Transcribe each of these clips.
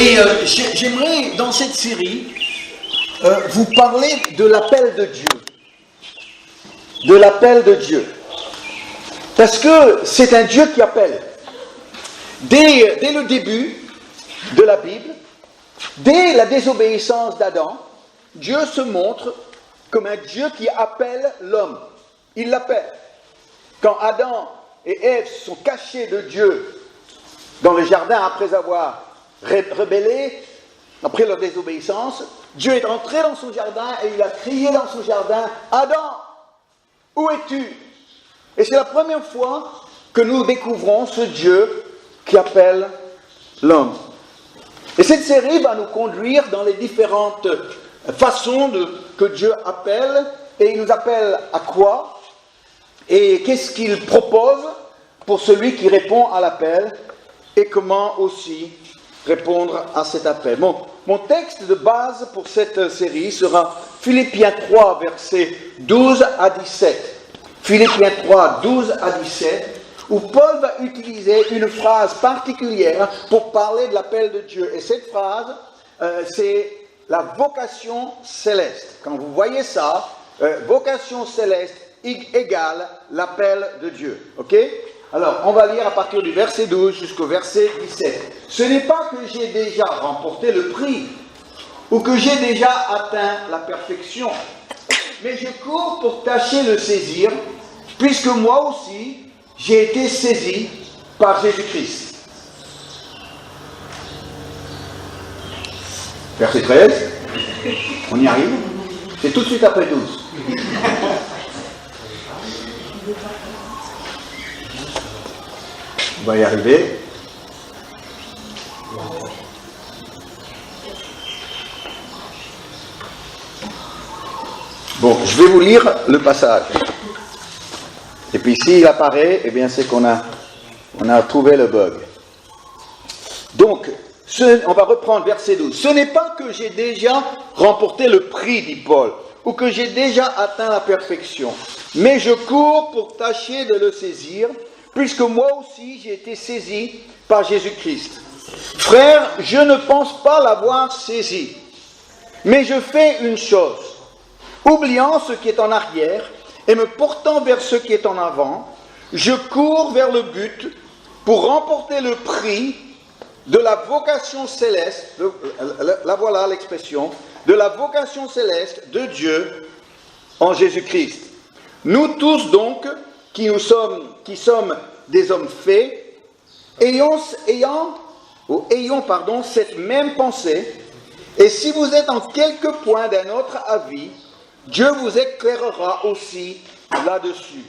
Et j'aimerais, dans cette série, vous parler de l'appel de Dieu. De l'appel de Dieu. Parce que c'est un Dieu qui appelle. Dès le début de la Bible, dès la désobéissance d'Adam, Dieu se montre comme un Dieu qui appelle l'homme. Il l'appelle. Quand Adam et Ève sont cachés de Dieu dans le jardin après avoir rebellé, après leur désobéissance, Dieu est entré dans son jardin et il a crié dans son jardin, « Adam, où es-tu » Et c'est la première fois que nous découvrons ce Dieu qui appelle l'homme. Et cette série va nous conduire dans les différentes façons que Dieu appelle, et il nous appelle à quoi, et qu'est-ce qu'il propose pour celui qui répond à l'appel, et comment aussi répondre à cet appel. Mon texte de base pour cette série sera Philippiens 3, versets 12 à 17. Philippiens 3, 12 à 17, où Paul va utiliser une phrase particulière pour parler de l'appel de Dieu. Et cette phrase, c'est la vocation céleste. Quand vous voyez ça, vocation céleste égale l'appel de Dieu. Ok ? Alors, on va lire à partir du verset 12 jusqu'au verset 17. Ce n'est pas que j'ai déjà remporté le prix, ou que j'ai déjà atteint la perfection, mais je cours pour tâcher le saisir, puisque moi aussi, j'ai été saisi par Jésus-Christ. Verset 13, on y arrive, c'est tout de suite après 12. On va y arriver. Bon, je vais vous lire le passage. Et puis s'il apparaît, eh bien c'est qu'on a trouvé le bug. Donc, on va reprendre verset 12. Ce n'est pas que j'ai déjà remporté le prix, dit Paul, ou que j'ai déjà atteint la perfection, mais je cours pour tâcher de le saisir, puisque moi aussi j'ai été saisi par Jésus-Christ. Frères, je ne pense pas l'avoir saisi, mais je fais une chose, oubliant ce qui est en arrière et me portant vers ce qui est en avant, je cours vers le but pour remporter le prix de la vocation céleste, la voilà l'expression, de la vocation céleste de Dieu en Jésus-Christ. Nous tous donc, qui sommes des hommes faits, ayons cette même pensée, et si vous êtes en quelque point d'un autre avis, Dieu vous éclairera aussi là-dessus.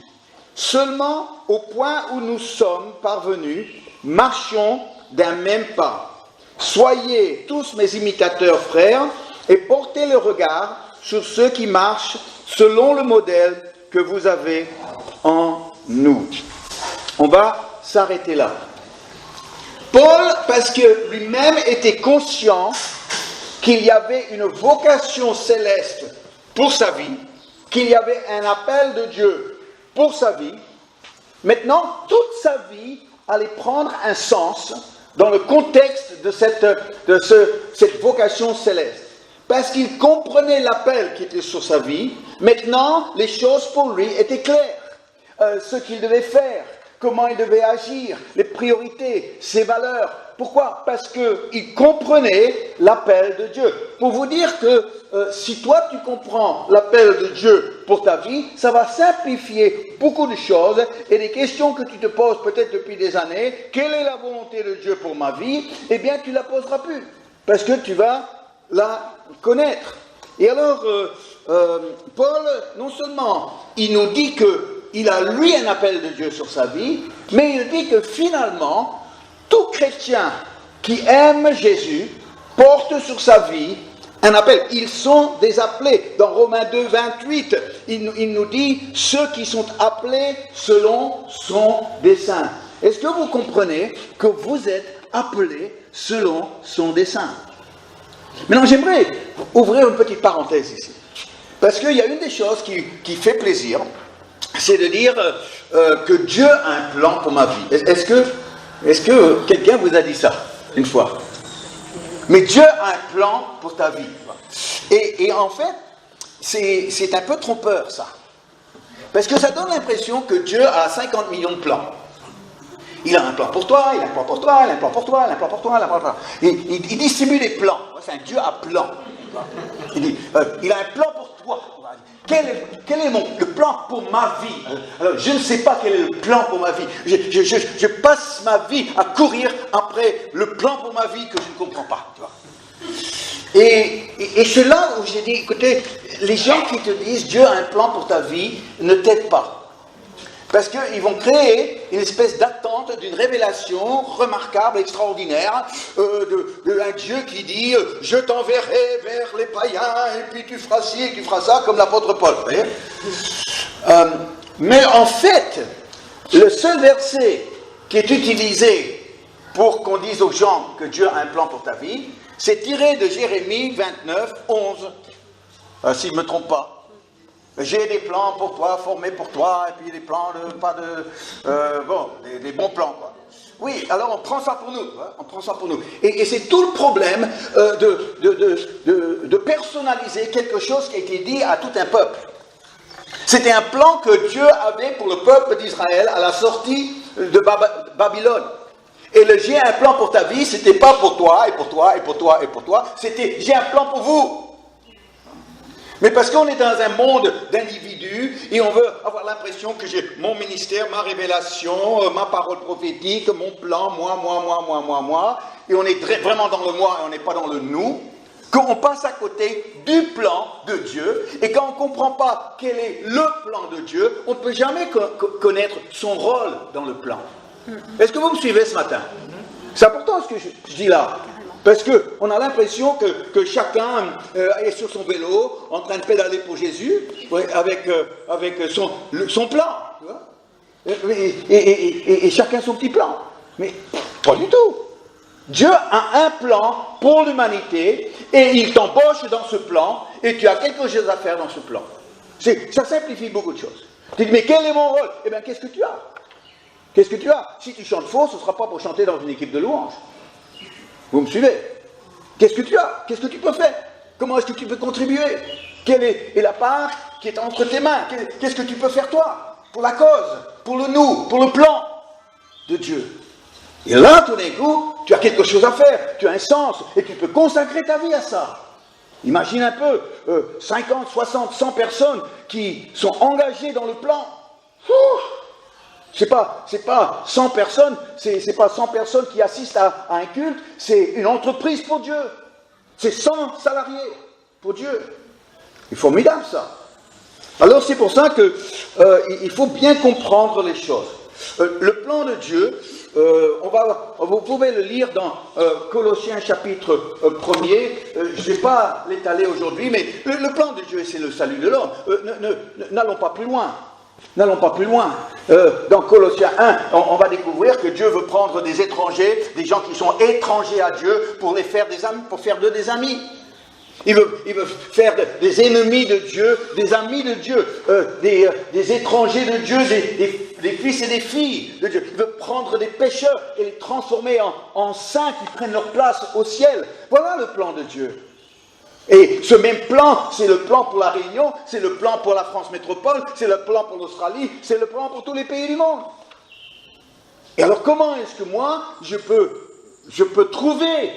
Seulement, au point où nous sommes parvenus, marchons d'un même pas. Soyez tous mes imitateurs, frères, et portez le regard sur ceux qui marchent selon le modèle que vous avez en nous. On va s'arrêter là. Paul, parce que lui-même était conscient qu'il y avait une vocation céleste pour sa vie, qu'il y avait un appel de Dieu pour sa vie, maintenant, toute sa vie allait prendre un sens dans le contexte de cette vocation céleste. Parce qu'il comprenait l'appel qui était sur sa vie, maintenant, les choses pour lui étaient claires. Ce qu'il devait faire, comment il devait agir, les priorités, ses valeurs. Pourquoi ? Parce qu'il comprenait l'appel de Dieu. Pour vous dire que si toi tu comprends l'appel de Dieu pour ta vie, ça va simplifier beaucoup de choses et des questions que tu te poses peut-être depuis des années. Quelle est la volonté de Dieu pour ma vie ? Eh bien, tu ne la poseras plus parce que tu vas la connaître. Et alors, Paul, non seulement il nous dit qu'il a lui un appel de Dieu sur sa vie, mais il dit que finalement, tout chrétien qui aime Jésus porte sur sa vie un appel. Ils sont des appelés. Dans Romains 2, 28, il nous dit « Ceux qui sont appelés selon son dessein ». Est-ce que vous comprenez que vous êtes appelés selon son dessein ? Maintenant, j'aimerais ouvrir une petite parenthèse ici. Parce qu'il y a une des choses qui fait plaisir, c'est de dire que Dieu a un plan pour ma vie. Est-ce que quelqu'un vous a dit ça, une fois ? Mais Dieu a un plan pour ta vie. Et en fait, c'est un peu trompeur, ça. Parce que ça donne l'impression que Dieu a 50 millions de plans. Il a un plan pour toi, il a un plan pour toi, il a un plan pour toi, il a un plan pour toi, il a un plan pour toi. Il distribue les plans. C'est un Dieu à plan. Il dit, il a un plan pour toi. Quel est le plan pour ma vie? Alors, je ne sais pas quel est le plan pour ma vie. Je passe ma vie à courir après le plan pour ma vie que je ne comprends pas. Tu vois. Et c'est là où j'ai dit, écoutez, les gens qui te disent Dieu a un plan pour ta vie ne t'aident pas. Parce qu'ils vont créer une espèce d'attente d'une révélation remarquable, extraordinaire, d'un Dieu qui dit « Je t'enverrai vers les païens, et puis tu feras ci et tu feras ça », comme l'apôtre Paul. Vous voyez mais en fait, le seul verset qui est utilisé pour qu'on dise aux gens que Dieu a un plan pour ta vie, c'est tiré de Jérémie 29, 11, si je ne me trompe pas. J'ai des plans pour toi, formés pour toi, et puis des plans des bons plans, quoi. Oui, alors on prend ça pour nous, hein, on prend ça pour nous. Et c'est tout le problème de personnaliser quelque chose qui a été dit à tout un peuple. C'était un plan que Dieu avait pour le peuple d'Israël à la sortie de Babylone. Et le j'ai un plan pour ta vie, c'était pas pour toi, et pour toi, et pour toi, et pour toi, c'était j'ai un plan pour vous. Mais parce qu'on est dans un monde d'individus et on veut avoir l'impression que j'ai mon ministère, ma révélation, ma parole prophétique, mon plan, moi, et on est vraiment dans le moi et on n'est pas dans le nous, qu'on passe à côté du plan de Dieu, et quand on ne comprend pas quel est le plan de Dieu, on ne peut jamais connaître son rôle dans le plan. Est-ce que vous me suivez ce matin? C'est important ce que je dis là. Parce qu'on a l'impression que chacun est sur son vélo, en train de pédaler pour Jésus, avec son plan. Tu vois, et chacun son petit plan. Mais pas du tout. Dieu a un plan pour l'humanité, et il t'embauche dans ce plan, et tu as quelque chose à faire dans ce plan. Ça simplifie beaucoup de choses. Tu dis, mais quel est mon rôle? Eh bien, qu'est-ce que tu as? Qu'est-ce que tu as? Si tu chantes faux, ce ne sera pas pour chanter dans une équipe de louanges. Vous me suivez? Qu'est-ce que tu as? Qu'est-ce que tu peux faire? Comment est-ce que tu peux contribuer? Quelle est la part qui est entre tes mains? Qu'est-ce que tu peux faire toi? Pour la cause, pour le nous, pour le plan de Dieu. Et là, tout d'un coup, tu as quelque chose à faire, tu as un sens, et tu peux consacrer ta vie à ça. Imagine un peu, 50, 60, 100 personnes qui sont engagées dans le plan. C'est pas 100 personnes, c'est pas 100 personnes qui assistent à un culte, c'est une entreprise pour Dieu. C'est 100 salariés pour Dieu. C'est formidable ça. Alors c'est pour ça que il faut bien comprendre les choses. Le plan de Dieu, vous pouvez le lire dans Colossiens chapitre 1er. Je ne vais pas l'étaler aujourd'hui, mais le plan de Dieu, c'est le salut de l'homme. N'allons pas plus loin. N'allons pas plus loin. Dans Colossiens 1, on va découvrir que Dieu veut prendre des étrangers, des gens qui sont étrangers à Dieu, pour les faire des amis, pour faire d'eux des amis. Il veut faire des ennemis de Dieu, des amis de Dieu, des étrangers de Dieu, des fils et des filles de Dieu. Il veut prendre des pécheurs et les transformer en saints qui prennent leur place au ciel. Voilà le plan de Dieu. Et ce même plan, c'est le plan pour la Réunion, c'est le plan pour la France métropole, c'est le plan pour l'Australie, c'est le plan pour tous les pays du monde. Et alors comment est-ce que moi, je peux trouver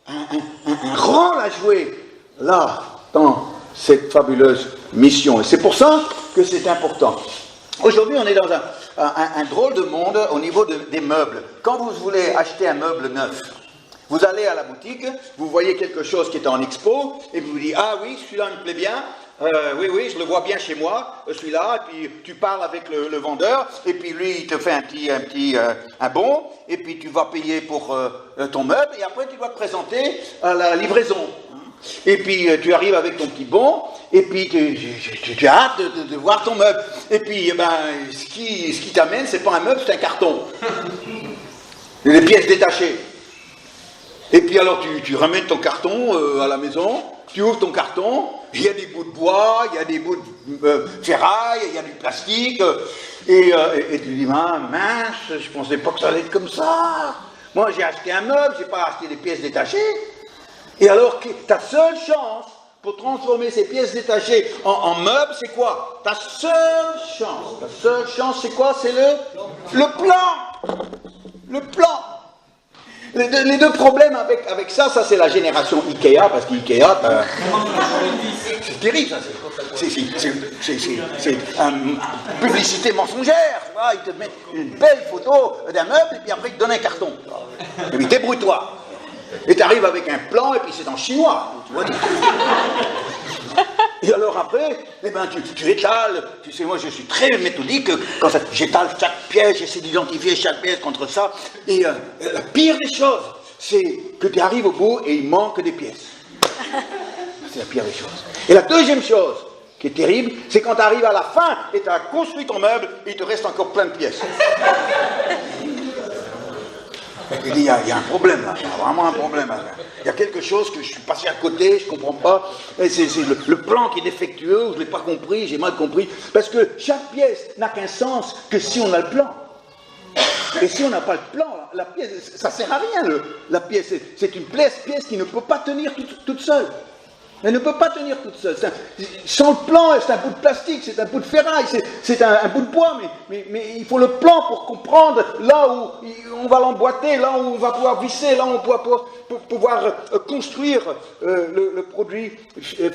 un rôle à jouer là, dans cette fabuleuse mission? Et c'est pour ça que c'est important. Aujourd'hui, on est dans un drôle de monde au niveau des meubles. Quand vous voulez acheter un meuble neuf, vous allez à la boutique, vous voyez quelque chose qui est en expo, et vous vous dites, ah oui, celui-là me plaît bien, oui, je le vois bien chez moi, celui-là, et puis tu parles avec le vendeur, et puis lui, il te fait un bon, et puis tu vas payer pour ton meuble, et après tu dois te présenter à la livraison. Et puis tu arrives avec ton petit bon, et puis tu as hâte de voir ton meuble. Et puis ce qui t'amène, c'est pas un meuble, c'est un carton. Des pièces détachées. Et puis alors tu ramènes ton carton à la maison, tu ouvres ton carton, il y a des bouts de bois, il y a des bouts de ferraille, il y a du plastique, et tu dis, mince, je ne pensais pas que ça allait être comme ça. Moi j'ai acheté un meuble, je n'ai pas acheté des pièces détachées. Et alors, ta seule chance pour transformer ces pièces détachées en meubles, c'est quoi? Ta seule chance, c'est quoi? C'est le plan. Le plan. Les deux problèmes avec ça c'est la génération Ikea, parce qu'Ikea, c'est terrible, ça. C'est une publicité mensongère. Tu vois, il te met une belle photo d'un meuble, et puis après, il te donne un carton. Et puis, débrouille-toi. Et tu arrives avec un plan, et puis c'est en chinois. Tu vois, et alors après, eh ben, tu étales. Tu sais, moi, je suis très méthodique. Quand j'étale chaque pièce, j'essaie d'identifier chaque pièce contre ça. Et la pire des choses, c'est que tu arrives au bout et il manque des pièces. C'est la pire des choses. Et la deuxième chose qui est terrible, c'est quand tu arrives à la fin et tu as construit ton meuble et il te reste encore plein de pièces. Il dit, il y a un problème là, il y a vraiment un problème là. Il y a quelque chose que je suis passé à côté, je ne comprends pas. C'est le plan qui est défectueux, je ne l'ai pas compris, j'ai mal compris. Parce que chaque pièce n'a qu'un sens que si on a le plan. Et si on n'a pas le plan, la pièce, ça ne sert à rien. La pièce, c'est une pièce qui ne peut pas tenir toute seule. Elle ne peut pas tenir toute seule. Sans le plan, c'est un bout de plastique, c'est un bout de ferraille, c'est un bout de bois, mais il faut le plan pour comprendre là où on va l'emboîter, là où on va pouvoir visser, là où on va pouvoir construire le produit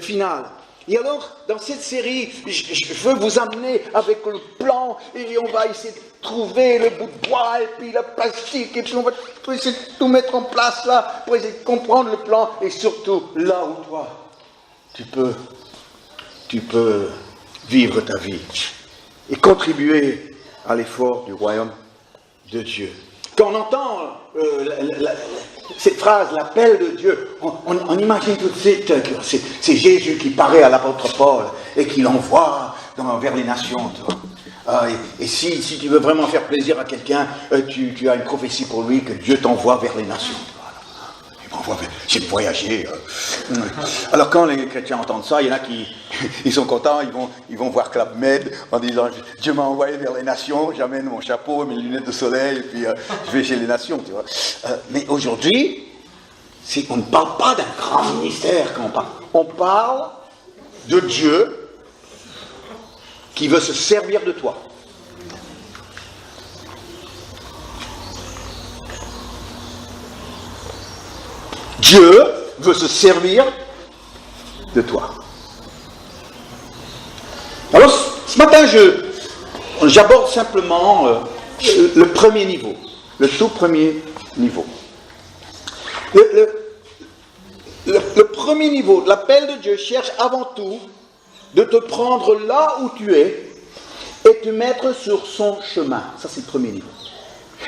final. Et alors, dans cette série, je veux vous amener avec le plan, et on va essayer de trouver le bout de bois, et puis le plastique, et puis on va essayer de tout mettre en place là, pour essayer de comprendre le plan, et surtout là où toi, tu peux vivre ta vie et contribuer à l'effort du royaume de Dieu. Quand on entend cette phrase, l'appel de Dieu, on imagine tout de suite que c'est Jésus qui paraît à l'apôtre Paul et qui l'envoie vers les nations. Tu vois. Et si tu veux vraiment faire plaisir à quelqu'un, tu as une prophétie pour lui que Dieu t'envoie vers les nations. J'ai voyagé. Alors quand les chrétiens entendent ça, il y en a qui ils sont contents, ils vont voir Club Med en disant Dieu m'a envoyé vers les nations, j'amène mon chapeau, mes lunettes de soleil, et puis je vais chez les nations, tu vois. Mais aujourd'hui, on ne parle pas d'un grand ministère quand on parle. On parle de Dieu qui veut se servir de toi. Dieu veut se servir de toi. Alors, ce matin, j'aborde simplement le premier niveau, le tout premier niveau. Le premier niveau de l'appel de Dieu cherche avant tout de te prendre là où tu es et te mettre sur son chemin. Ça, c'est le premier niveau.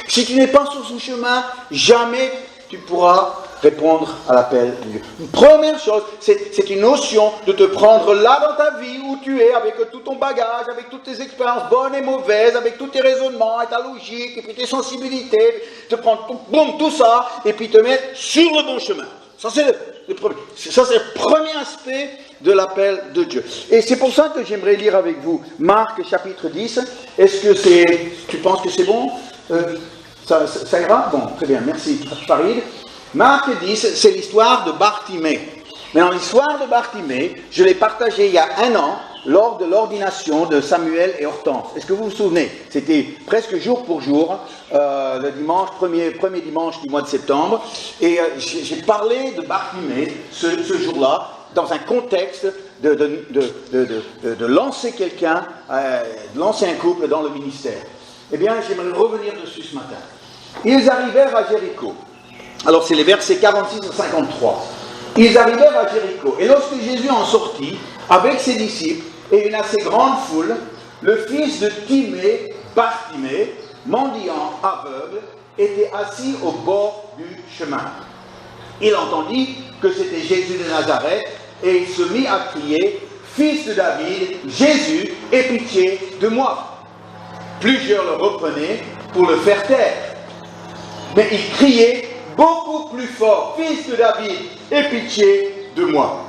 Si tu n'es pas sur son chemin, jamais tu pourras répondre à l'appel de Dieu. Une première chose, c'est une notion de te prendre là dans ta vie où tu es, avec tout ton bagage, avec toutes tes expériences bonnes et mauvaises, avec tous tes raisonnements, et ta logique, et puis tes sensibilités, te prendre tout ça, et puis te mettre sur le bon chemin. Ça, c'est le premier aspect de l'appel de Dieu. Et c'est pour ça que j'aimerais lire avec vous Marc chapitre 10. Est-ce que tu penses que c'est bon? Ça ira? Bon, très bien, merci Farid. Marc 10, c'est l'histoire de Bartimée. Mais dans l'histoire de Bartimée, je l'ai partagée il y a 1 an, lors de l'ordination de Samuel et Hortense. Est-ce que vous vous souvenez? C'était presque jour pour jour, le dimanche, premier dimanche du mois de septembre. Et j'ai parlé de Bartimée ce jour-là, dans un contexte de lancer quelqu'un, de lancer un couple dans le ministère. Eh bien, j'aimerais revenir dessus ce matin. Ils arrivèrent à Jéricho. Alors, c'est les versets 46 à 53. Ils arrivèrent à Jéricho. Et lorsque Jésus en sortit, avec ses disciples et une assez grande foule, le fils de Timée, Bartimée, mendiant aveugle, était assis au bord du chemin. Il entendit que c'était Jésus de Nazareth et il se mit à crier « Fils de David, Jésus, aie pitié de moi !» Plusieurs le reprenaient pour le faire taire. Mais il criait beaucoup plus fort, « Fils de David, aie pitié de moi !»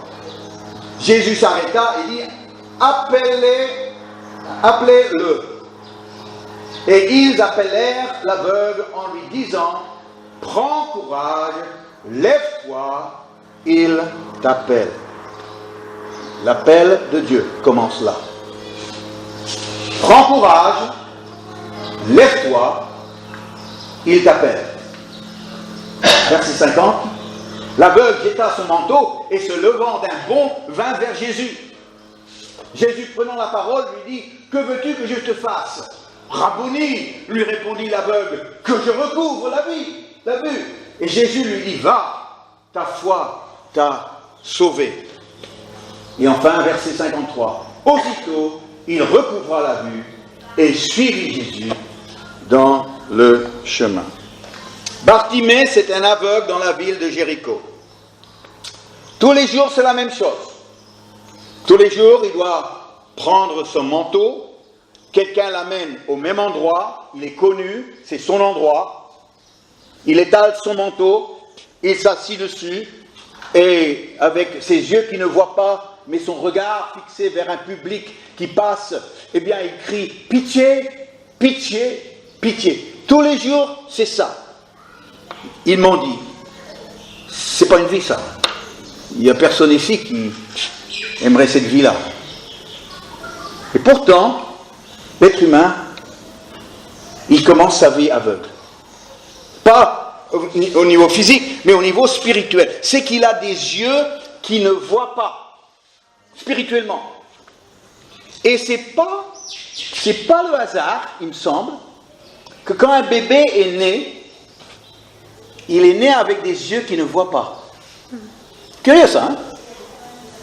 Jésus s'arrêta et dit, « Appelez-le. » Et ils appelèrent l'aveugle en lui disant, « Prends courage, lève-toi, il t'appelle. L'appel de Dieu commence là. Prends courage, lève-toi, il t'appelle. Verset 50. L'aveugle jeta son manteau et se levant d'un bond vint vers Jésus. Jésus prenant la parole lui dit, que veux-tu que je te fasse? Rabouni, lui répondit l'aveugle, que je recouvre la vue. Et Jésus lui dit, va, ta foi t'a sauvé. Et enfin, verset 53. Aussitôt, il recouvra la vue et suivit Jésus dans le chemin. Bartimée, c'est un aveugle dans la ville de Jéricho. Tous les jours, c'est la même chose. Tous les jours, il doit prendre son manteau, quelqu'un l'amène au même endroit, il est connu, c'est son endroit, il étale son manteau, il s'assit dessus, et avec ses yeux qui ne voient pas, mais son regard fixé vers un public qui passe, eh bien il crie « Pitié, pitié, pitié ». Tous les jours, c'est ça. Ils m'ont dit, c'est pas une vie ça. Il n'y a personne ici qui aimerait cette vie-là. Et pourtant, l'être humain, il commence sa vie aveugle. Pas au niveau physique, mais au niveau spirituel. C'est qu'il a des yeux qui ne voient pas, spirituellement. Et c'est pas le hasard, il me semble, que quand un bébé est né, il est né avec des yeux qui ne voient pas. Curieux ça, hein?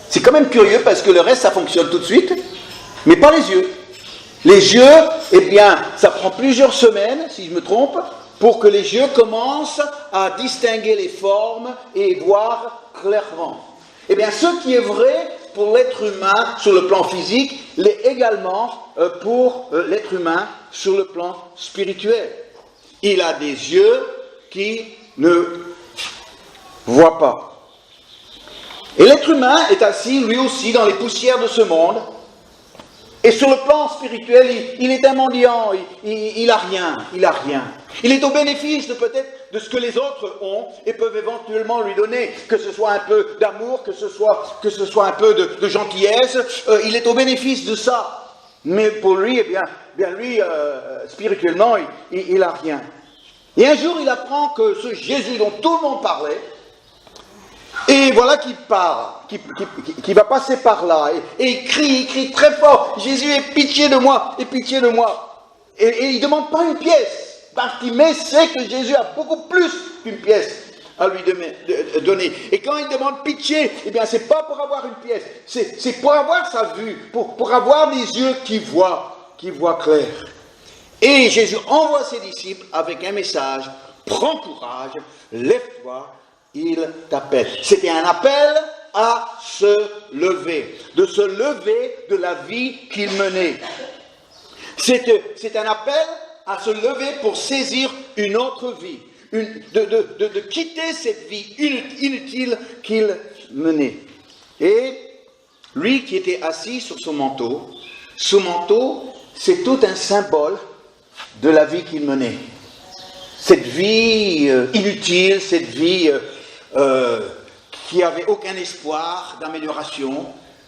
C'est quand même curieux parce que le reste, ça fonctionne tout de suite, mais pas les yeux. Les yeux, eh bien, ça prend plusieurs semaines, si je me trompe, pour que les yeux commencent à distinguer les formes et voir clairement. Eh bien, ce qui est vrai pour l'être humain sur le plan physique, l'est également pour l'être humain sur le plan spirituel. Il a des yeux qui ne voient pas. Et l'être humain est assis, lui aussi, dans les poussières de ce monde. Et sur le plan spirituel, il est un mendiant, il n'a rien. Il est au bénéfice peut-être de ce que les autres ont et peuvent éventuellement lui donner, que ce soit un peu d'amour, que ce soit un peu de gentillesse, il est au bénéfice de ça. Mais pour lui, eh bien lui, spirituellement, il n'a rien. Et un jour, il apprend que ce Jésus dont tout le monde parlait, et voilà qu'il part, qui va passer par là, et il crie très fort, Jésus, aie pitié de moi, aie pitié de moi. Et il ne demande pas une pièce. Bartimée sait que Jésus a beaucoup plus qu'une pièce à lui donner. Et quand il demande pitié, eh bien c'est pas pour avoir une pièce, c'est pour avoir sa vue, pour avoir des yeux qui voient clair. Et Jésus envoie ses disciples avec un message, prends courage, lève-toi, il t'appelle. C'était un appel à se lever, de se lever de la vie qu'il menait. C'est un appel à se lever pour saisir une autre vie, de quitter cette vie inutile qu'il menait. Et lui qui était assis sur son manteau, c'est tout un symbole de la vie qu'il menait. Cette vie inutile, cette vie qui n'avait aucun espoir d'amélioration,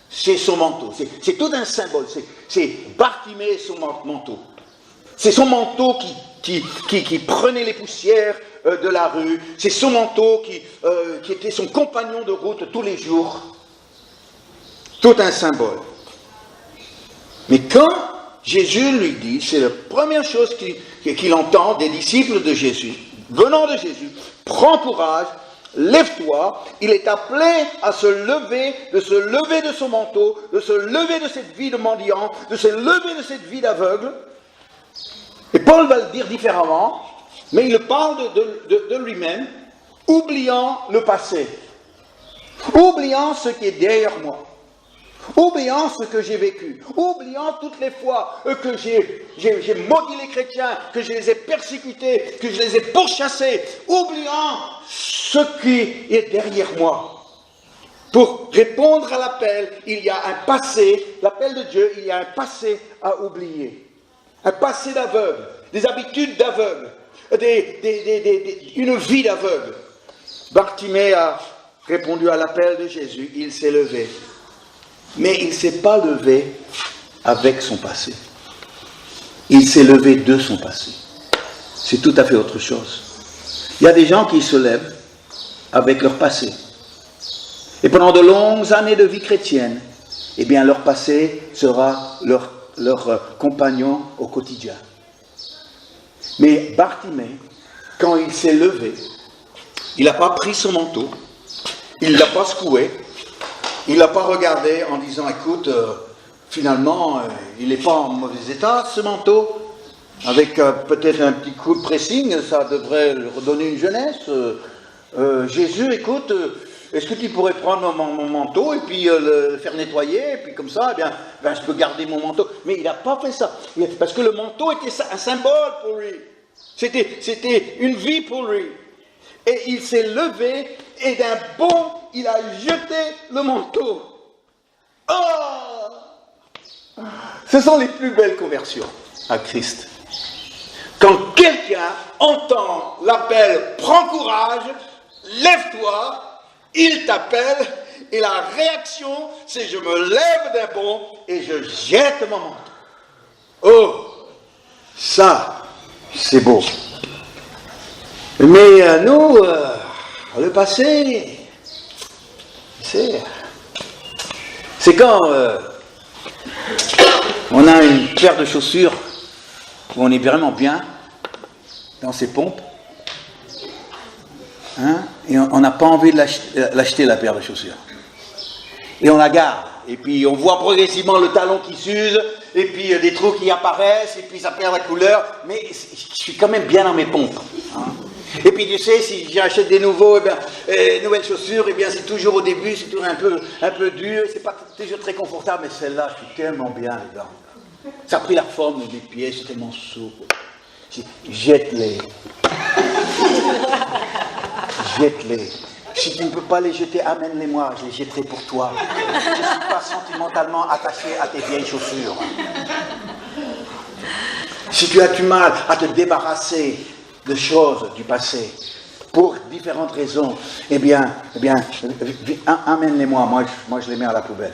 c'est son manteau. C'est tout un symbole. C'est Bartimée et son manteau. C'est son manteau qui prenait les poussières de la rue. C'est son manteau qui était son compagnon de route tous les jours. Tout un symbole. Mais quand Jésus lui dit, c'est la première chose qu'il entend des disciples de Jésus, venant de Jésus, prends courage, lève-toi, il est appelé à se lever, de se lever de son manteau, de se lever de cette vie de mendiant, de se lever de cette vie d'aveugle. Et Paul va le dire différemment, mais il parle de lui-même, oubliant le passé, oubliant ce qui est derrière moi, oubliant ce que j'ai vécu, oubliant toutes les fois que j'ai maudit les chrétiens, que je les ai persécutés, que je les ai pourchassés, oubliant ce qui est derrière moi. Pour répondre à l'appel, il y a un passé, l'appel de Dieu, il y a un passé à oublier. Un passé d'aveugle, des habitudes d'aveugle, une vie d'aveugle. Bartimée répondu à l'appel de Jésus, il s'est levé. Mais il ne s'est pas levé avec son passé. Il s'est levé de son passé. C'est tout à fait autre chose. Il y a des gens qui se lèvent avec leur passé. Et pendant de longues années de vie chrétienne, eh bien leur passé sera leur compagnon au quotidien. Mais Bartimée, quand il s'est levé, il n'a pas pris son manteau, il ne l'a pas secoué, il ne l'a pas regardé en disant, écoute, finalement, il n'est pas en mauvais état, ce manteau, avec peut-être un petit coup de pressing, ça devrait lui redonner une jeunesse. Jésus, écoute, est-ce que tu pourrais prendre mon manteau et puis le faire nettoyer, et puis comme ça, eh bien, je peux garder mon manteau. Mais il n'a pas fait ça, parce que le manteau était un symbole pour lui. C'était une vie pour lui. Et il s'est levé et d'un bond, il a jeté le manteau. Oh! Ce sont les plus belles conversions à Christ. Quand quelqu'un entend l'appel, prends courage, lève-toi, il t'appelle, et la réaction, c'est je me lève d'un bond et je jette mon manteau. Oh, ça, c'est beau. Mais nous, le passé, c'est quand on a une paire de chaussures où on est vraiment bien dans ses pompes, hein, et on n'a pas envie de l'acheter, la paire de chaussures. Et on la garde, et puis on voit progressivement le talon qui s'use, et puis des trous qui apparaissent, et puis ça perd la couleur, mais je suis quand même bien dans mes pompes. Hein. Et puis tu sais, si j'achète des nouveaux, nouvelles chaussures, eh bien c'est toujours au début, c'est toujours un peu dur, c'est pas toujours très confortable, mais celle-là, je suis tellement bien dedans. Ça a pris la forme de mes pieds, c'est tellement souple. Jette-les. Jette-les. Si tu ne peux pas les jeter, amène-les-moi, je les jetterai pour toi. Je ne suis pas sentimentalement attaché à tes vieilles chaussures. Si tu as du mal à te débarrasser de choses du passé, pour différentes raisons, eh bien, amène-les-moi, moi je les mets à la poubelle.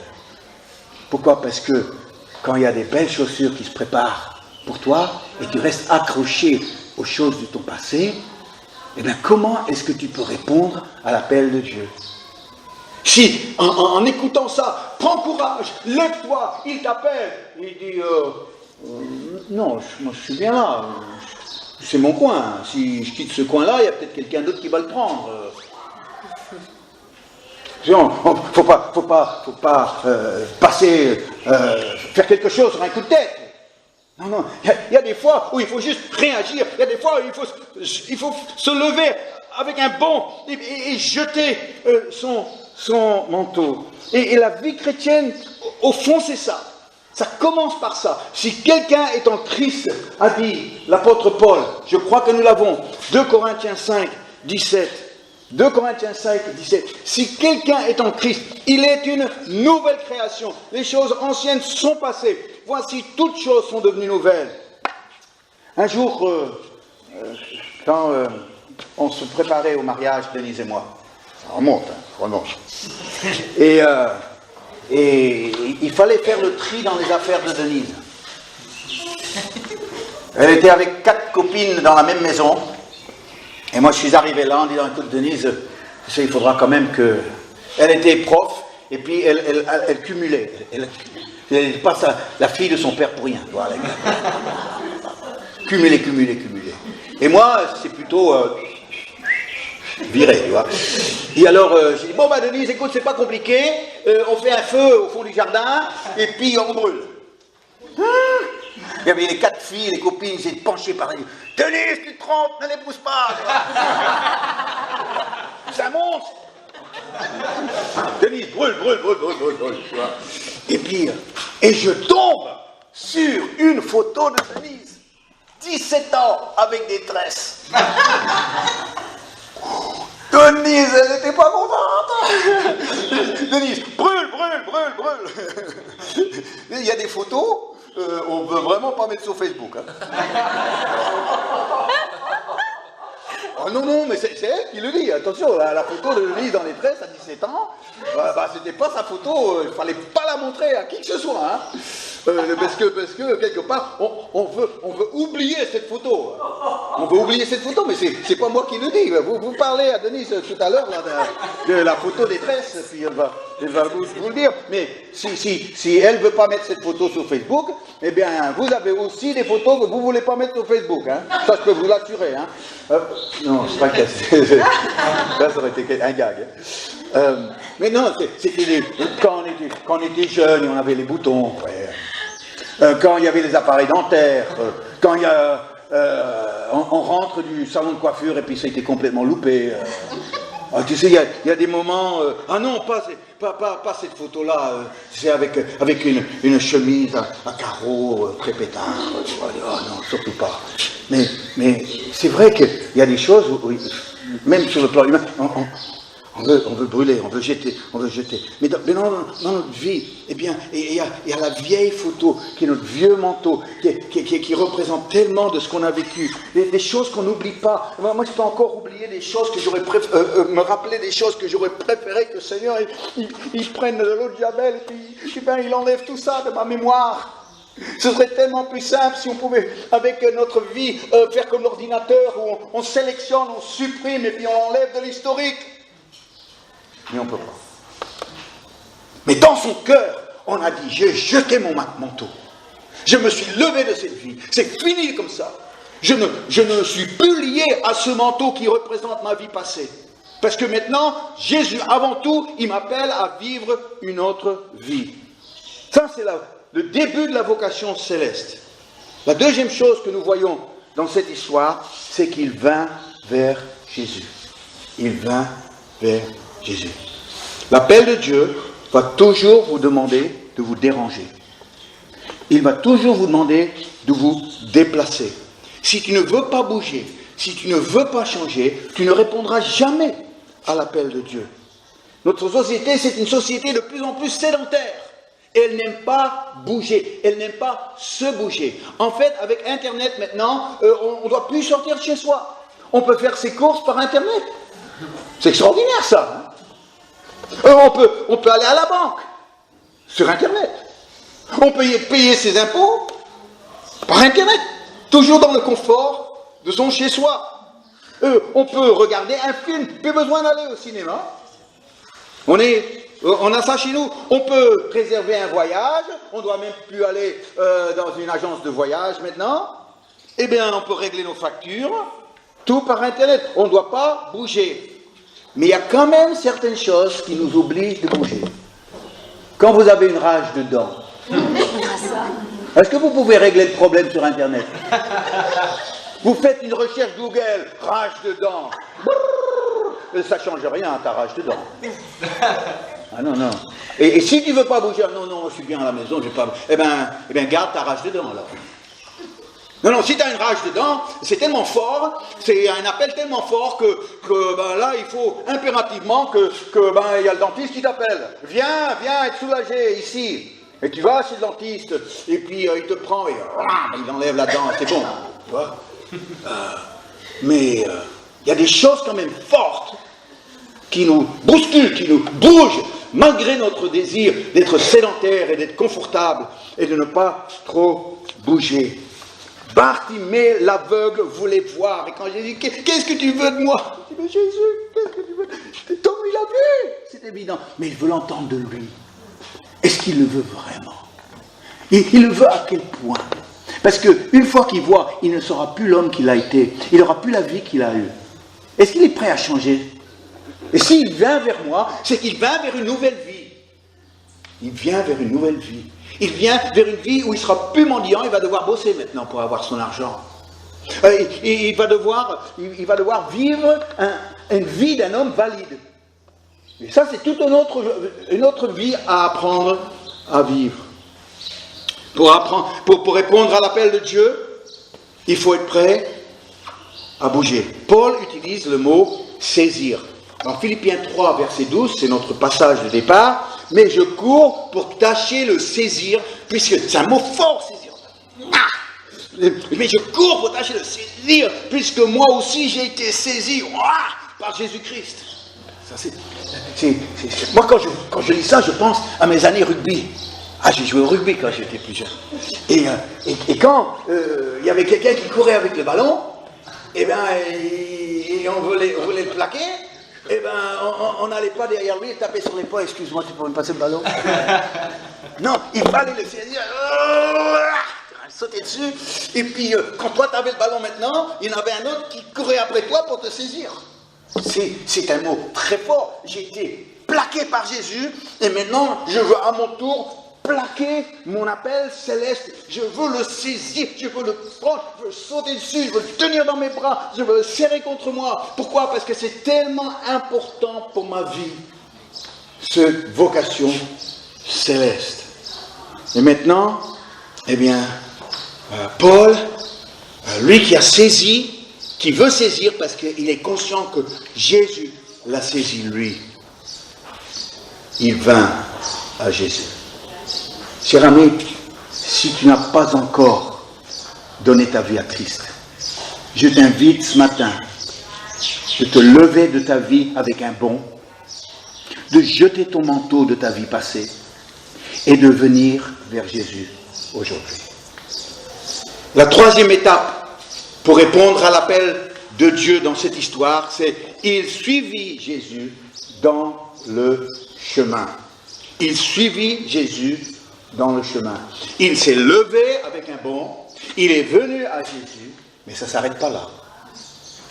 Pourquoi? Parce que quand il y a des belles chaussures qui se préparent pour toi, et tu restes accroché aux choses de ton passé, eh bien, comment est-ce que tu peux répondre à l'appel de Dieu? Si, en écoutant ça, prends courage, lève-toi, il t'appelle, il dit, non, moi je suis bien là, c'est mon coin, si je quitte ce coin-là, il y a peut-être quelqu'un d'autre qui va le prendre. Faut pas passer, faire quelque chose sur un coup de tête. Non, il y a des fois où il faut juste réagir, il y a des fois où il faut se lever avec un bond et jeter son manteau. Et la vie chrétienne, au fond, c'est ça. Ça commence par ça. Si quelqu'un est en Christ, a dit l'apôtre Paul, je crois que nous l'avons, 2 Corinthiens 5, 17. 2 Corinthiens 5, 17. Si quelqu'un est en Christ, il est une nouvelle création. Les choses anciennes sont passées. Voici, toutes choses sont devenues nouvelles. Un jour, quand on se préparait au mariage, Denise et moi, ça remonte, vraiment. Et il fallait faire le tri dans les affaires de Denise. Elle était avec 4 copines dans la même maison. Et moi, je suis arrivé là en disant, écoute, Denise, tu sais, il faudra quand même que... Elle était prof, et puis elle cumulait. Elle n'était pas la fille de son père pour rien. Voilà. Cumuler. Et moi, c'est plutôt... viré, tu vois. Et alors, j'ai dit, bon, Denise, écoute, c'est pas compliqué. On fait un feu au fond du jardin, et puis on brûle. Il y avait les 4 filles, les copines, ils étaient penchées par les... Denise, tu te trompes, ne l'épouse pas. C'est un monstre. Denise, brûle. Tu vois. Et puis, je tombe sur une photo de Denise. 17 ans, avec des tresses. Denise, elle n'était pas contente. Denise, brûle. Il y a des photos, on ne veut vraiment pas mettre sur Facebook. Hein. Oh non, non, mais c'est elle qui le dit. Attention, la photo de Denise dans les tresses à 17 ans, c'était pas sa photo, il fallait pas la montrer à qui que ce soit. Hein. Parce que quelque part, on veut oublier cette photo. On veut oublier cette photo, mais c'est pas moi qui le dis. Vous parlez à Denise tout à l'heure de la photo des tresses, puis elle va vous le dire. Mais si elle veut pas mettre cette photo sur Facebook, eh bien, vous avez aussi des photos que vous voulez pas mettre sur Facebook. Hein. Ça, je peux vous l'assurer. Hein. Non, je crois que là, ça aurait été un gag. Mais non, c'était quand on était jeune, on avait les boutons. Ouais. Quand il y avait les appareils dentaires, quand il y a, on rentre du salon de coiffure et puis ça a été complètement loupé. Tu sais, il y a des moments... ah non, pas cette photo-là, c'est avec une chemise à carreaux, très pétard. Oh non, surtout pas. Mais c'est vrai qu'il y a des choses où même sur le plan humain, on veut brûler, on veut jeter. Mais dans notre vie, eh bien, il y a la vieille photo, qui est notre vieux manteau, qui représente tellement de ce qu'on a vécu, des choses qu'on n'oublie pas. Moi, je peux encore oublier des choses que j'aurais me rappeler des choses que j'aurais préféré que le Seigneur, il prenne de l'eau de Javel, et puis il enlève tout ça de ma mémoire. Ce serait tellement plus simple si on pouvait, avec notre vie, faire comme l'ordinateur, où on sélectionne, on supprime, et puis on enlève de l'historique. Mais on ne peut pas. Mais dans son cœur, on a dit, j'ai jeté mon manteau. Je me suis levé de cette vie. C'est fini comme ça. Je ne suis plus lié à ce manteau qui représente ma vie passée. Parce que maintenant, Jésus, avant tout, il m'appelle à vivre une autre vie. Ça, c'est le début de la vocation céleste. La deuxième chose que nous voyons dans cette histoire, c'est qu'il vint vers Jésus. Il vint vers Jésus. L'appel de Dieu va toujours vous demander de vous déranger. Il va toujours vous demander de vous déplacer. Si tu ne veux pas bouger, si tu ne veux pas changer, tu ne répondras jamais à l'appel de Dieu. Notre société, c'est une société de plus en plus sédentaire. Elle n'aime pas bouger, elle n'aime pas se bouger. En fait, avec Internet maintenant, on ne doit plus sortir de chez soi. On peut faire ses courses par Internet. C'est extraordinaire ça. Hein. On peut aller à la banque sur Internet. On peut payer ses impôts par Internet. Toujours dans le confort de son chez-soi. On peut regarder un film, plus besoin d'aller au cinéma. On a ça chez nous. On peut réserver un voyage. On ne doit même plus aller dans une agence de voyage maintenant. Eh bien, on peut régler nos factures. Tout par Internet. On ne doit pas bouger. Mais il y a quand même certaines choses qui nous obligent de bouger. Quand vous avez une rage de dents, est-ce que vous pouvez régler le problème sur Internet? Vous faites une recherche Google, rage de dents. Ça ne change rien à ta rage de dents. Ah non, non. Et si tu ne veux pas bouger, non, je suis bien à la maison, je vais pas... Eh bien, garde ta rage de dents, alors. Non, si tu as une rage de dents, c'est tellement fort, c'est un appel tellement fort que là, il faut impérativement que il y a le dentiste qui t'appelle. Viens être soulagé ici. Et tu vas chez le dentiste, et puis il te prend, et il enlève la dent, c'est bon. Tu vois mais il y a des choses quand même fortes qui nous bousculent, qui nous bougent, malgré notre désir d'être sédentaire et d'être confortable, et de ne pas trop bouger. Bartimée, l'aveugle, voulait voir. Et quand j'ai dit, qu'est-ce que tu veux de moi? Il dit, mais Jésus, qu'est-ce que tu veux? Tom, il a vu, c'est évident. Mais il veut l'entendre de lui. Est-ce qu'il le veut vraiment? Il le veut à quel point? Parce qu'une fois qu'il voit, il ne sera plus l'homme qu'il a été. Il n'aura plus la vie qu'il a eue. Est-ce qu'il est prêt à changer? Et s'il vient vers moi, c'est qu'il vient vers une nouvelle vie. Il vient vers une nouvelle vie. Il vient vers une vie où il sera plus mendiant, il va devoir bosser maintenant pour avoir son argent. Il va devoir vivre une vie d'un homme valide. Et ça, c'est toute une autre vie à apprendre à vivre. Pour répondre à l'appel de Dieu, il faut être prêt à bouger. Paul utilise le mot saisir. Dans Philippiens 3, verset 12, c'est notre passage de départ. Mais je cours pour tâcher le saisir, puisque c'est un mot fort, saisir. Mais je cours pour tâcher de saisir, puisque moi aussi j'ai été saisi par Jésus-Christ. Moi, quand je lis ça, je pense à mes années rugby. J'ai joué au rugby quand j'étais plus jeune. Et quand il y avait quelqu'un qui courait avec le ballon, et on voulait le plaquer, on n'allait pas derrière lui et taper sur les poings. Excuse-moi, tu pourrais me passer le ballon? Non, il fallait le saisir. Sauter dessus. Et puis, quand toi, tu avais le ballon maintenant, il y en avait un autre qui courait après toi pour te saisir. C'est un mot très fort. J'ai été plaqué par Jésus et maintenant, je veux à mon tour plaquer mon appel céleste. Je veux le saisir, je veux le prendre, je veux sauter dessus, je veux le tenir dans mes bras, je veux le serrer contre moi. Pourquoi? Parce que c'est tellement important pour ma vie, cette vocation céleste. Et maintenant, Paul, lui qui a saisi, qui veut saisir parce qu'il est conscient que Jésus l'a saisi lui, il vint à Jésus. Cher ami, si tu n'as pas encore donné ta vie à Christ, je t'invite ce matin de te lever de ta vie avec un bond, de jeter ton manteau de ta vie passée et de venir vers Jésus aujourd'hui. La troisième étape pour répondre à l'appel de Dieu dans cette histoire, c'est il suivit Jésus dans le chemin. Il suivit Jésus dans le chemin. Il s'est levé avec un bond, il est venu à Jésus, mais ça ne s'arrête pas là.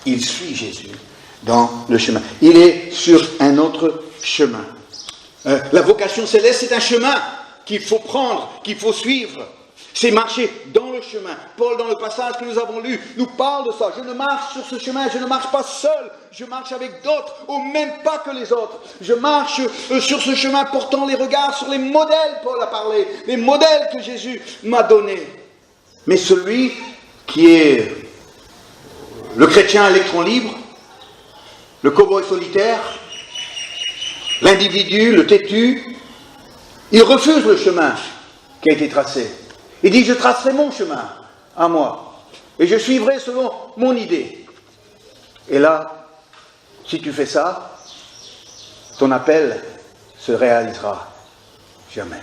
Il suit Jésus dans le chemin. Il est sur un autre chemin. La vocation céleste, c'est un chemin qu'il faut prendre, qu'il faut suivre. C'est marcher dans le chemin. Paul, dans le passage que nous avons lu, nous parle de ça. Je ne marche sur ce chemin, je ne marche pas seul. Je marche avec d'autres, au même pas que les autres. Je marche sur ce chemin portant les regards sur les modèles, Paul a parlé, les modèles que Jésus m'a donnés. Mais celui qui est le chrétien électron libre, le cow-boy solitaire, l'individu, le têtu, il refuse le chemin qui a été tracé. Il dit, je tracerai mon chemin à moi, et je suivrai selon mon idée. Et là, si tu fais ça, ton appel se réalisera jamais.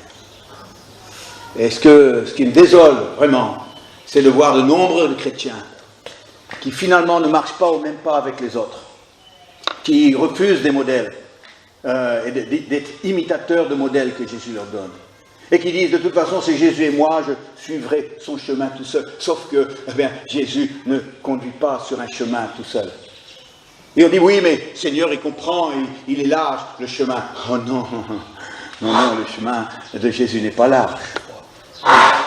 Et ce qui me désole vraiment, c'est de voir de nombreux chrétiens qui finalement ne marchent pas au même pas avec les autres, qui refusent des modèles, et d'être imitateurs de modèles que Jésus leur donne. Et qui disent, de toute façon, c'est Jésus et moi, je suivrai son chemin tout seul. Sauf que, Jésus ne conduit pas sur un chemin tout seul. Et on dit, oui, mais Seigneur, il comprend, il est large, le chemin. Oh non, le chemin de Jésus n'est pas large.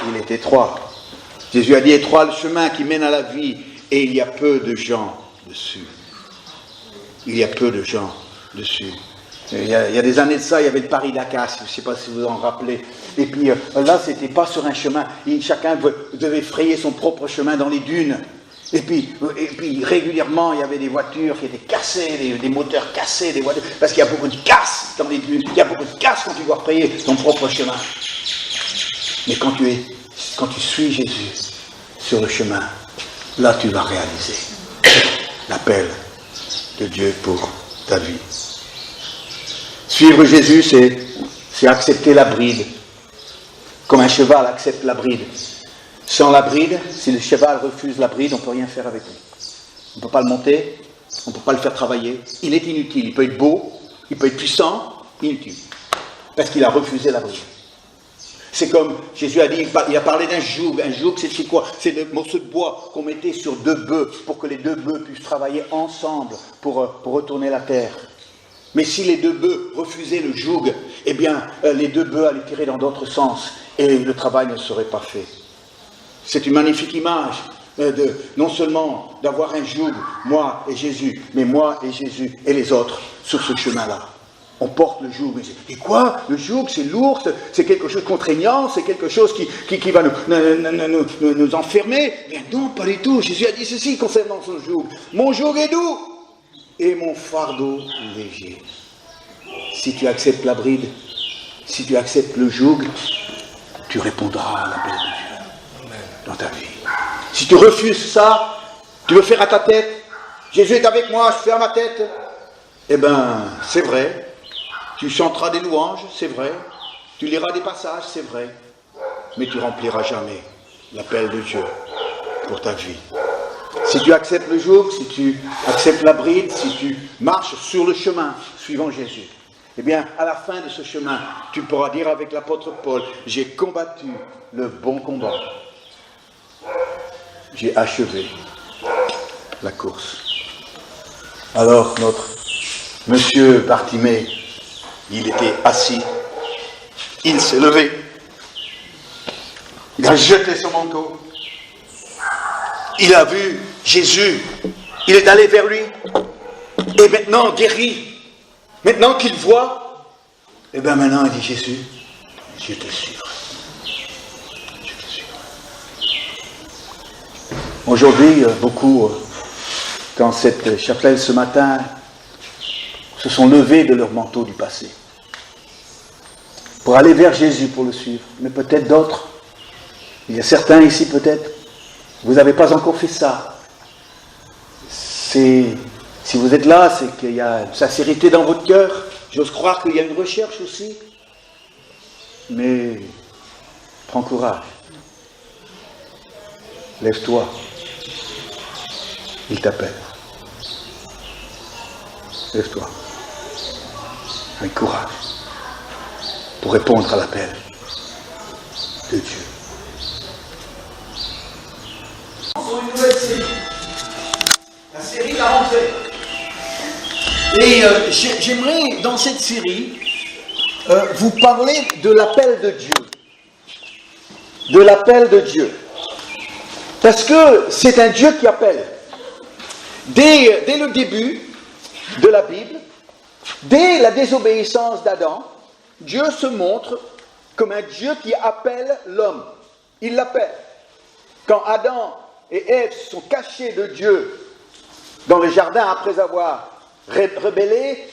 Il est étroit. Jésus a dit, étroit le chemin qui mène à la vie, et il y a peu de gens dessus. Il y a peu de gens dessus. Il y a des années de ça, il y avait le Paris-Dakar, je ne sais pas si vous vous en rappelez. Et puis là, ce n'était pas sur un chemin. Chacun devait frayer son propre chemin dans les dunes. Et puis régulièrement, il y avait des voitures qui étaient cassées, des moteurs cassés, des voitures, parce qu'il y a beaucoup de casse dans les dunes. Il y a beaucoup de casse quand tu dois frayer ton propre chemin. Mais quand tu suis Jésus sur le chemin, là, tu vas réaliser l'appel de Dieu pour ta vie. Suivre Jésus, c'est accepter la bride, comme un cheval accepte la bride. Sans la bride, si le cheval refuse la bride, on ne peut rien faire avec lui. On ne peut pas le monter, on ne peut pas le faire travailler. Il est inutile, il peut être beau, il peut être puissant, inutile, parce qu'il a refusé la bride. C'est comme Jésus a dit, il a parlé d'un joug. Un joug, c'est quoi? C'est le morceau de bois qu'on mettait sur deux bœufs, pour que les deux bœufs puissent travailler ensemble pour retourner la terre. Mais si les deux bœufs refusaient le joug, eh bien, les deux bœufs allaient tirer dans d'autres sens et le travail ne serait pas fait. C'est une magnifique image non seulement d'avoir un joug, moi et Jésus, mais moi et Jésus et les autres sur ce chemin-là. On porte le joug. Et quoi? Le joug, c'est lourd, c'est quelque chose de contraignant, c'est quelque chose qui va nous enfermer. Mais non, pas du tout. Jésus a dit ceci concernant son joug. Mon joug est doux et mon fardeau léger. Si tu acceptes la bride, si tu acceptes le joug, tu répondras à l'appel de Dieu dans ta vie. Si tu refuses ça, tu veux faire à ta tête, Jésus est avec moi, je fais à ma tête. Eh bien, c'est vrai, tu chanteras des louanges, c'est vrai, tu liras des passages, c'est vrai, mais tu rempliras jamais l'appel de Dieu pour ta vie. Si tu acceptes le joug, si tu acceptes la bride, si tu marches sur le chemin suivant Jésus, eh bien, à la fin de ce chemin, tu pourras dire avec l'apôtre Paul, j'ai combattu le bon combat. J'ai achevé la course. Alors, notre monsieur Bartimée, il était assis, il s'est levé, il a jeté son manteau, il a vu Jésus, il est allé vers lui, et maintenant guéri, maintenant qu'il voit, et bien maintenant il dit Jésus, je te suivrai. Je te suivrai. Aujourd'hui, beaucoup, dans cette chapelle ce matin, se sont levés de leur manteau du passé pour aller vers Jésus pour le suivre. Mais peut-être d'autres, il y a certains ici peut-être, vous n'avez pas encore fait ça. Si vous êtes là, c'est qu'il y a une sincérité dans votre cœur. J'ose croire qu'il y a une recherche aussi. Mais prends courage. Lève-toi. Il t'appelle. Lève-toi. Avec courage. Pour répondre à l'appel de Dieu. Sur une nouvelle série. La série La rentrée. Et j'aimerais, dans cette série, vous parler de l'appel de Dieu. De l'appel de Dieu. Parce que c'est un Dieu qui appelle. Dès le début de la Bible, dès la désobéissance d'Adam, Dieu se montre comme un Dieu qui appelle l'homme. Il l'appelle. Quand Adam et Ève se sont cachés de Dieu dans le jardin après avoir rebellé,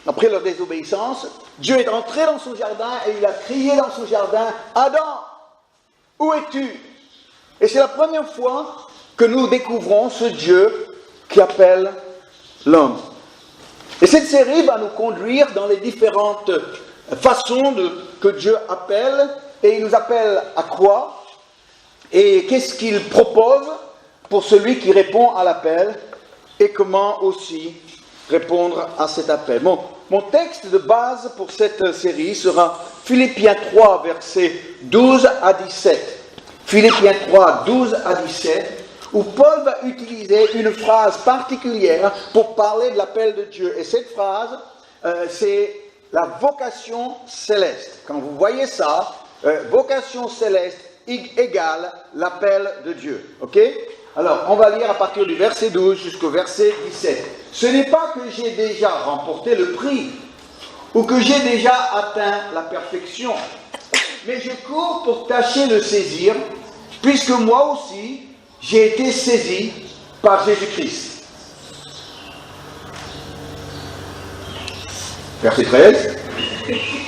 après leur désobéissance, Dieu est entré dans son jardin et il a crié dans son jardin, « Adam, où es-tu » Et c'est la première fois que nous découvrons ce Dieu qui appelle l'homme. Et cette série va nous conduire dans les différentes façons que Dieu appelle, et il nous appelle à quoi? Et qu'est-ce qu'il propose pour celui qui répond à l'appel, et comment aussi répondre à cet appel. Mon texte de base pour cette série sera Philippiens 3, versets 12 à 17. Philippiens 3, 12 à 17, où Paul va utiliser une phrase particulière pour parler de l'appel de Dieu. Et cette phrase, c'est la vocation céleste. Quand vous voyez ça, vocation céleste égale l'appel de Dieu. Ok? Alors, on va lire à partir du verset 12 jusqu'au verset 17. Ce n'est pas que j'ai déjà remporté le prix, ou que j'ai déjà atteint la perfection, mais je cours pour tâcher de saisir, puisque moi aussi, j'ai été saisi par Jésus-Christ. Verset 13,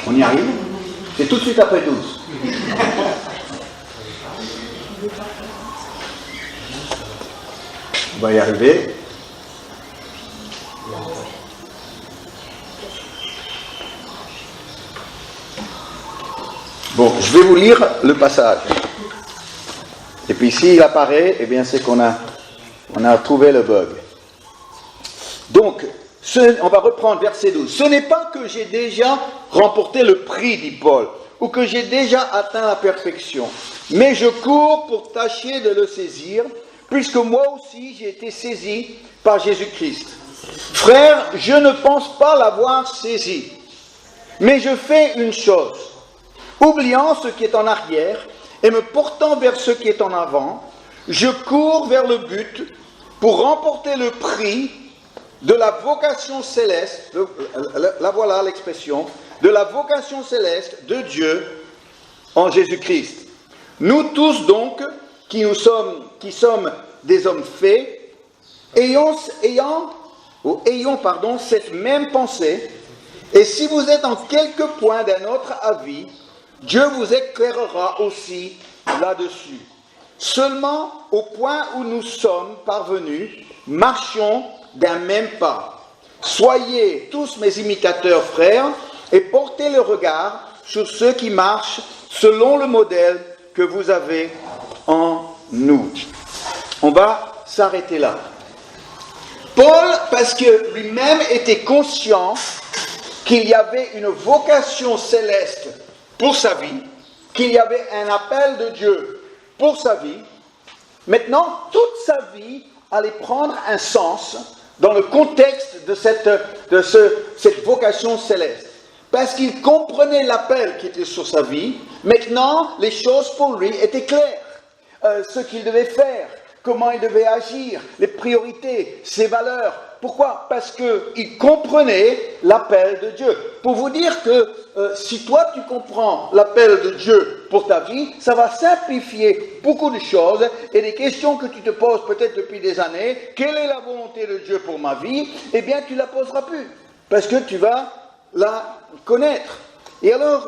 on y arrive, c'est tout de suite après 12. On va y arriver. Bon, je vais vous lire le passage. Et puis s'il apparaît, eh bien c'est qu'on a trouvé le bug. Donc, on va reprendre verset 12. Ce n'est pas que j'ai déjà remporté le prix, dit Paul, ou que j'ai déjà atteint la perfection, mais je cours pour tâcher de le saisir, puisque moi aussi j'ai été saisi par Jésus-Christ. Frères, je ne pense pas l'avoir saisi, mais je fais une chose, oubliant ce qui est en arrière et me portant vers ce qui est en avant, je cours vers le but pour remporter le prix de la vocation céleste, la voilà l'expression, de la vocation céleste de Dieu en Jésus-Christ. Nous tous donc, qui sommes des hommes faits, ayons cette même pensée, et si vous êtes en quelque point d'un autre avis, Dieu vous éclairera aussi là-dessus. Seulement au point où nous sommes parvenus, marchons d'un même pas. Soyez tous mes imitateurs, frères, et portez le regard sur ceux qui marchent selon le modèle que vous avez en nous. On va s'arrêter là. Paul, parce que lui-même était conscient qu'il y avait une vocation céleste pour sa vie, qu'il y avait un appel de Dieu pour sa vie, maintenant, toute sa vie allait prendre un sens dans le contexte de cette vocation céleste. Parce qu'il comprenait l'appel qui était sur sa vie, maintenant, les choses pour lui étaient claires. Ce qu'il devait faire, comment il devait agir, les priorités, ses valeurs. Pourquoi? Parce qu'il comprenait l'appel de Dieu. Pour vous dire que si toi tu comprends l'appel de Dieu pour ta vie, ça va simplifier beaucoup de choses et des questions que tu te poses peut-être depuis des années. Quelle est la volonté de Dieu pour ma vie? Eh bien, tu ne la poseras plus parce que tu vas la connaître. Et alors,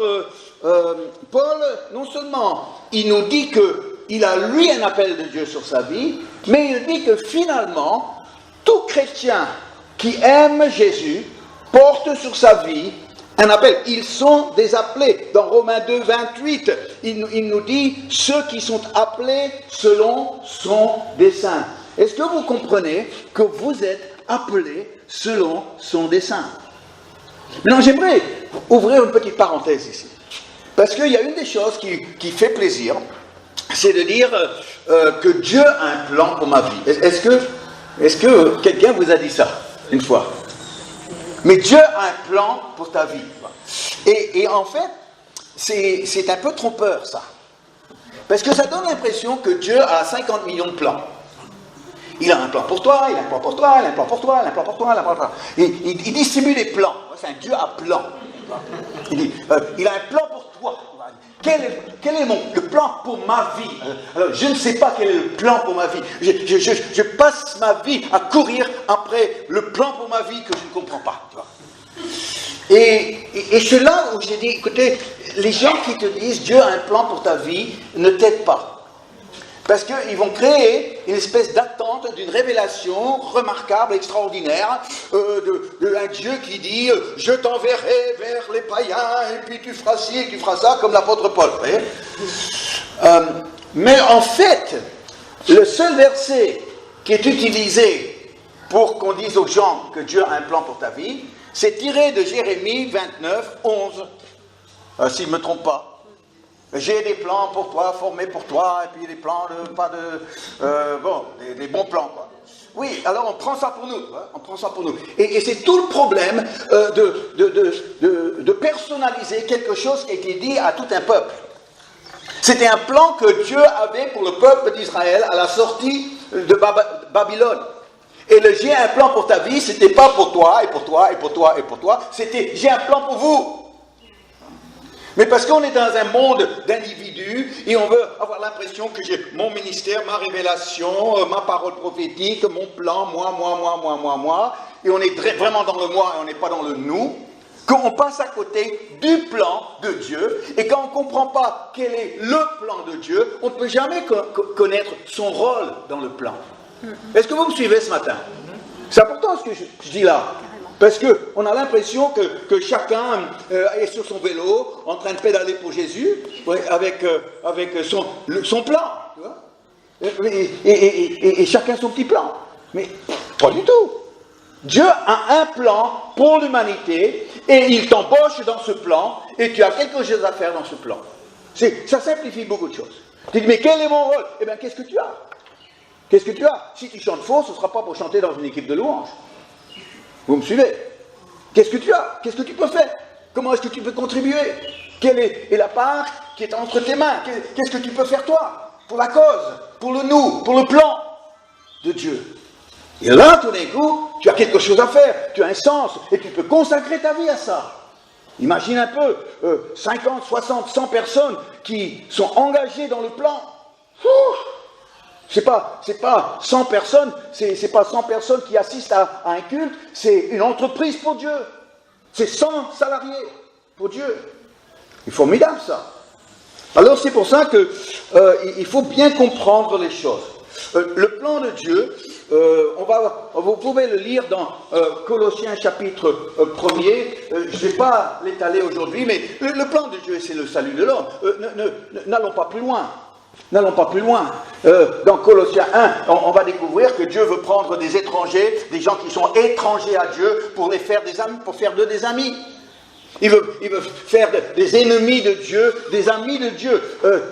Paul, non seulement il nous dit qu'il a lui un appel de Dieu sur sa vie, mais il dit que finalement, tout chrétien qui aime Jésus porte sur sa vie un appel. Ils sont des appelés. Dans Romains 2, 28, il nous dit « Ceux qui sont appelés selon son dessein ». Est-ce que vous comprenez que vous êtes appelés selon son dessein? Maintenant, j'aimerais ouvrir une petite parenthèse ici. Parce qu'il y a une des choses qui fait plaisir, c'est de dire que Dieu a un plan pour ma vie. Est-ce que quelqu'un vous a dit ça une fois? Mais Dieu a un plan pour ta vie. Et en fait, c'est un peu trompeur ça. Parce que ça donne l'impression que Dieu a 50 millions de plans. Il a un plan pour toi, il a un plan pour toi, il a un plan pour toi, il a un plan pour toi, il a un plan pour toi. Il distribue les plans. C'est un Dieu à plan. Il dit, il a un plan pour toi. Quel est le plan pour ma vie? Alors, je ne sais pas quel est le plan pour ma vie. Je passe ma vie à courir après le plan pour ma vie que je ne comprends pas. Et c'est là où j'ai dit, écoutez, les gens qui te disent Dieu a un plan pour ta vie ne t'aident pas. Parce qu'ils vont créer une espèce d'attente d'une révélation remarquable, extraordinaire, d'un Dieu qui dit « Je t'enverrai vers les païens, et puis tu feras ci et tu feras ça », comme l'apôtre Paul. Mais en fait, le seul verset qui est utilisé pour qu'on dise aux gens que Dieu a un plan pour ta vie, c'est tiré de Jérémie 29, 11, s'il ne me trompe pas. J'ai des plans pour toi, formés pour toi, et puis des plans des bons plans, quoi. Oui, alors on prend ça pour nous, hein, on prend ça pour nous. Et c'est tout le problème de personnaliser quelque chose qui a été dit à tout un peuple. C'était un plan que Dieu avait pour le peuple d'Israël à la sortie de Babylone. Et le j'ai un plan pour ta vie, c'était pas pour toi, et pour toi, et pour toi, et pour toi, c'était j'ai un plan pour vous. Mais parce qu'on est dans un monde d'individus et on veut avoir l'impression que j'ai mon ministère, ma révélation, ma parole prophétique, mon plan, moi, et on est vraiment dans le moi et on n'est pas dans le nous, qu'on passe à côté du plan de Dieu et quand on ne comprend pas quel est le plan de Dieu, on ne peut jamais connaître son rôle dans le plan. Est-ce que vous me suivez ce matin? C'est important ce que je dis là. Parce qu'on a l'impression que chacun est sur son vélo, en train de pédaler pour Jésus, avec son plan. Tu vois, et chacun son petit plan. Mais pas du tout. Dieu a un plan pour l'humanité, et il t'embauche dans ce plan, et tu as quelque chose à faire dans ce plan. Ça simplifie beaucoup de choses. Tu dis, mais quel est mon rôle? Eh bien, qu'est-ce que tu as? Qu'est-ce que tu as? Si tu chantes faux, ce ne sera pas pour chanter dans une équipe de louanges. Vous me suivez? Qu'est-ce que tu as? Qu'est-ce que tu peux faire? Comment est-ce que tu peux contribuer? Quelle est la part qui est entre tes mains? Qu'est-ce que tu peux faire toi? Pour la cause, pour le nous, pour le plan de Dieu. Et là, tout d'un coup, tu as quelque chose à faire, tu as un sens, et tu peux consacrer ta vie à ça. Imagine un peu, 50, 60, 100 personnes qui sont engagées dans le plan. C'est pas 100 personnes, c'est pas 100 personnes qui assistent à un culte, c'est une entreprise pour Dieu. C'est 100 salariés pour Dieu. C'est formidable ça. Alors c'est pour ça qu'il faut bien comprendre les choses. Le plan de Dieu, vous pouvez le lire dans Colossiens chapitre 1er. Je ne vais pas l'étaler aujourd'hui, mais le plan de Dieu, c'est le salut de l'homme. N'allons pas plus loin. N'allons pas plus loin. Dans Colossiens 1, on va découvrir que Dieu veut prendre des étrangers, des gens qui sont étrangers à Dieu, pour les faire des amis, pour faire d'eux des amis. Il veut faire des ennemis de Dieu, des amis de Dieu,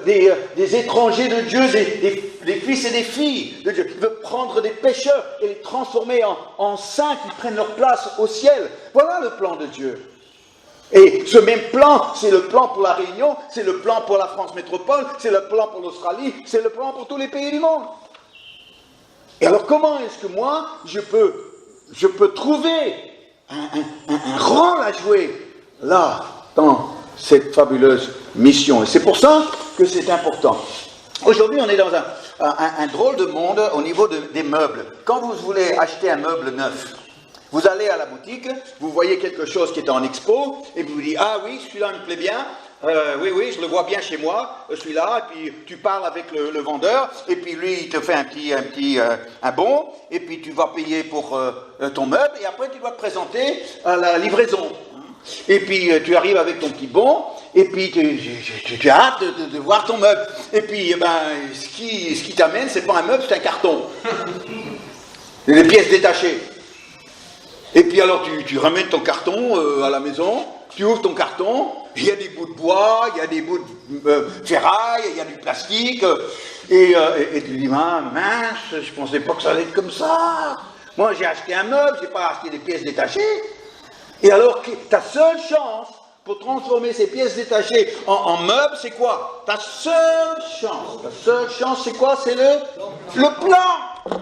des étrangers de Dieu, des fils et des filles de Dieu. Il veut prendre des pécheurs et les transformer en saints qui prennent leur place au ciel. Voilà le plan de Dieu. Et ce même plan, c'est le plan pour la Réunion, c'est le plan pour la France métropole, c'est le plan pour l'Australie, c'est le plan pour tous les pays du monde. Et alors comment est-ce que moi, je peux trouver un rôle à jouer là, dans cette fabuleuse mission? Et c'est pour ça que c'est important. Aujourd'hui, on est dans un drôle de monde au niveau des meubles. Quand vous voulez acheter un meuble neuf, vous allez à la boutique, vous voyez quelque chose qui est en expo, et vous vous dites, ah oui, celui-là me plaît bien, oui, je le vois bien chez moi, celui-là, et puis tu parles avec le vendeur, et puis lui, il te fait un bon, et puis tu vas payer pour ton meuble, et après tu dois te présenter à la livraison. Et puis tu arrives avec ton petit bon, et puis tu as hâte de voir ton meuble. Et puis ce qui t'amène, c'est pas un meuble, c'est un carton. Des pièces détachées. Et puis alors tu ramènes ton carton à la maison, tu ouvres ton carton, il y a des bouts de bois, il y a des bouts de ferraille, il y a du plastique, et tu dis, mince, je pensais pas que ça allait être comme ça. Moi j'ai acheté un meuble, j'ai pas acheté des pièces détachées. Et alors, ta seule chance pour transformer ces pièces détachées en meubles, c'est quoi? Ta seule chance, c'est quoi? C'est le plan.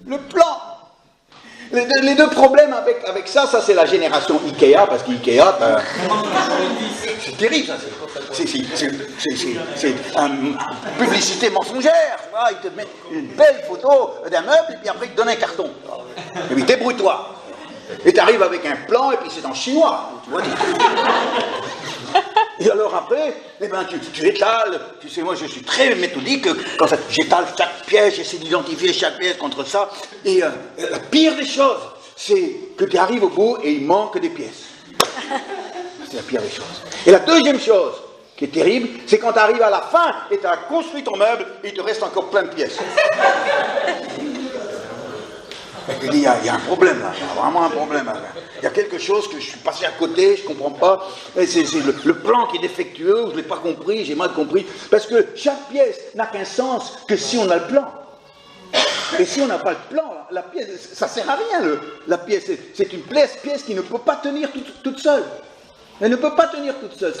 Le plan. Les deux problèmes avec ça c'est la génération Ikea, parce qu'Ikea, c'est terrible, ça. C'est une publicité mensongère. Il te met une belle photo d'un meuble, et puis après, il te donne un carton. Et puis, débrouille-toi. Et tu arrives avec un plan, et puis c'est en chinois, tu vois. Et alors après, tu étales, tu sais, moi je suis très méthodique, quand j'étale chaque pièce, j'essaie d'identifier chaque pièce contre ça, et la pire des choses, c'est que tu arrives au bout et il manque des pièces. C'est la pire des choses. Et la deuxième chose qui est terrible, c'est quand tu arrives à la fin, et tu as construit ton meuble, et il te reste encore plein de pièces. Il dit, il y a un problème là, il y a vraiment un problème là. Il y a quelque chose que je suis passé à côté, je ne comprends pas. Et c'est le plan qui est défectueux, je ne l'ai pas compris, j'ai mal compris. Parce que chaque pièce n'a qu'un sens que si on a le plan. Et si on n'a pas le plan, la pièce, ça ne sert à rien. La pièce, c'est une pièce qui ne peut pas tenir toute seule. Elle ne peut pas tenir toute seule.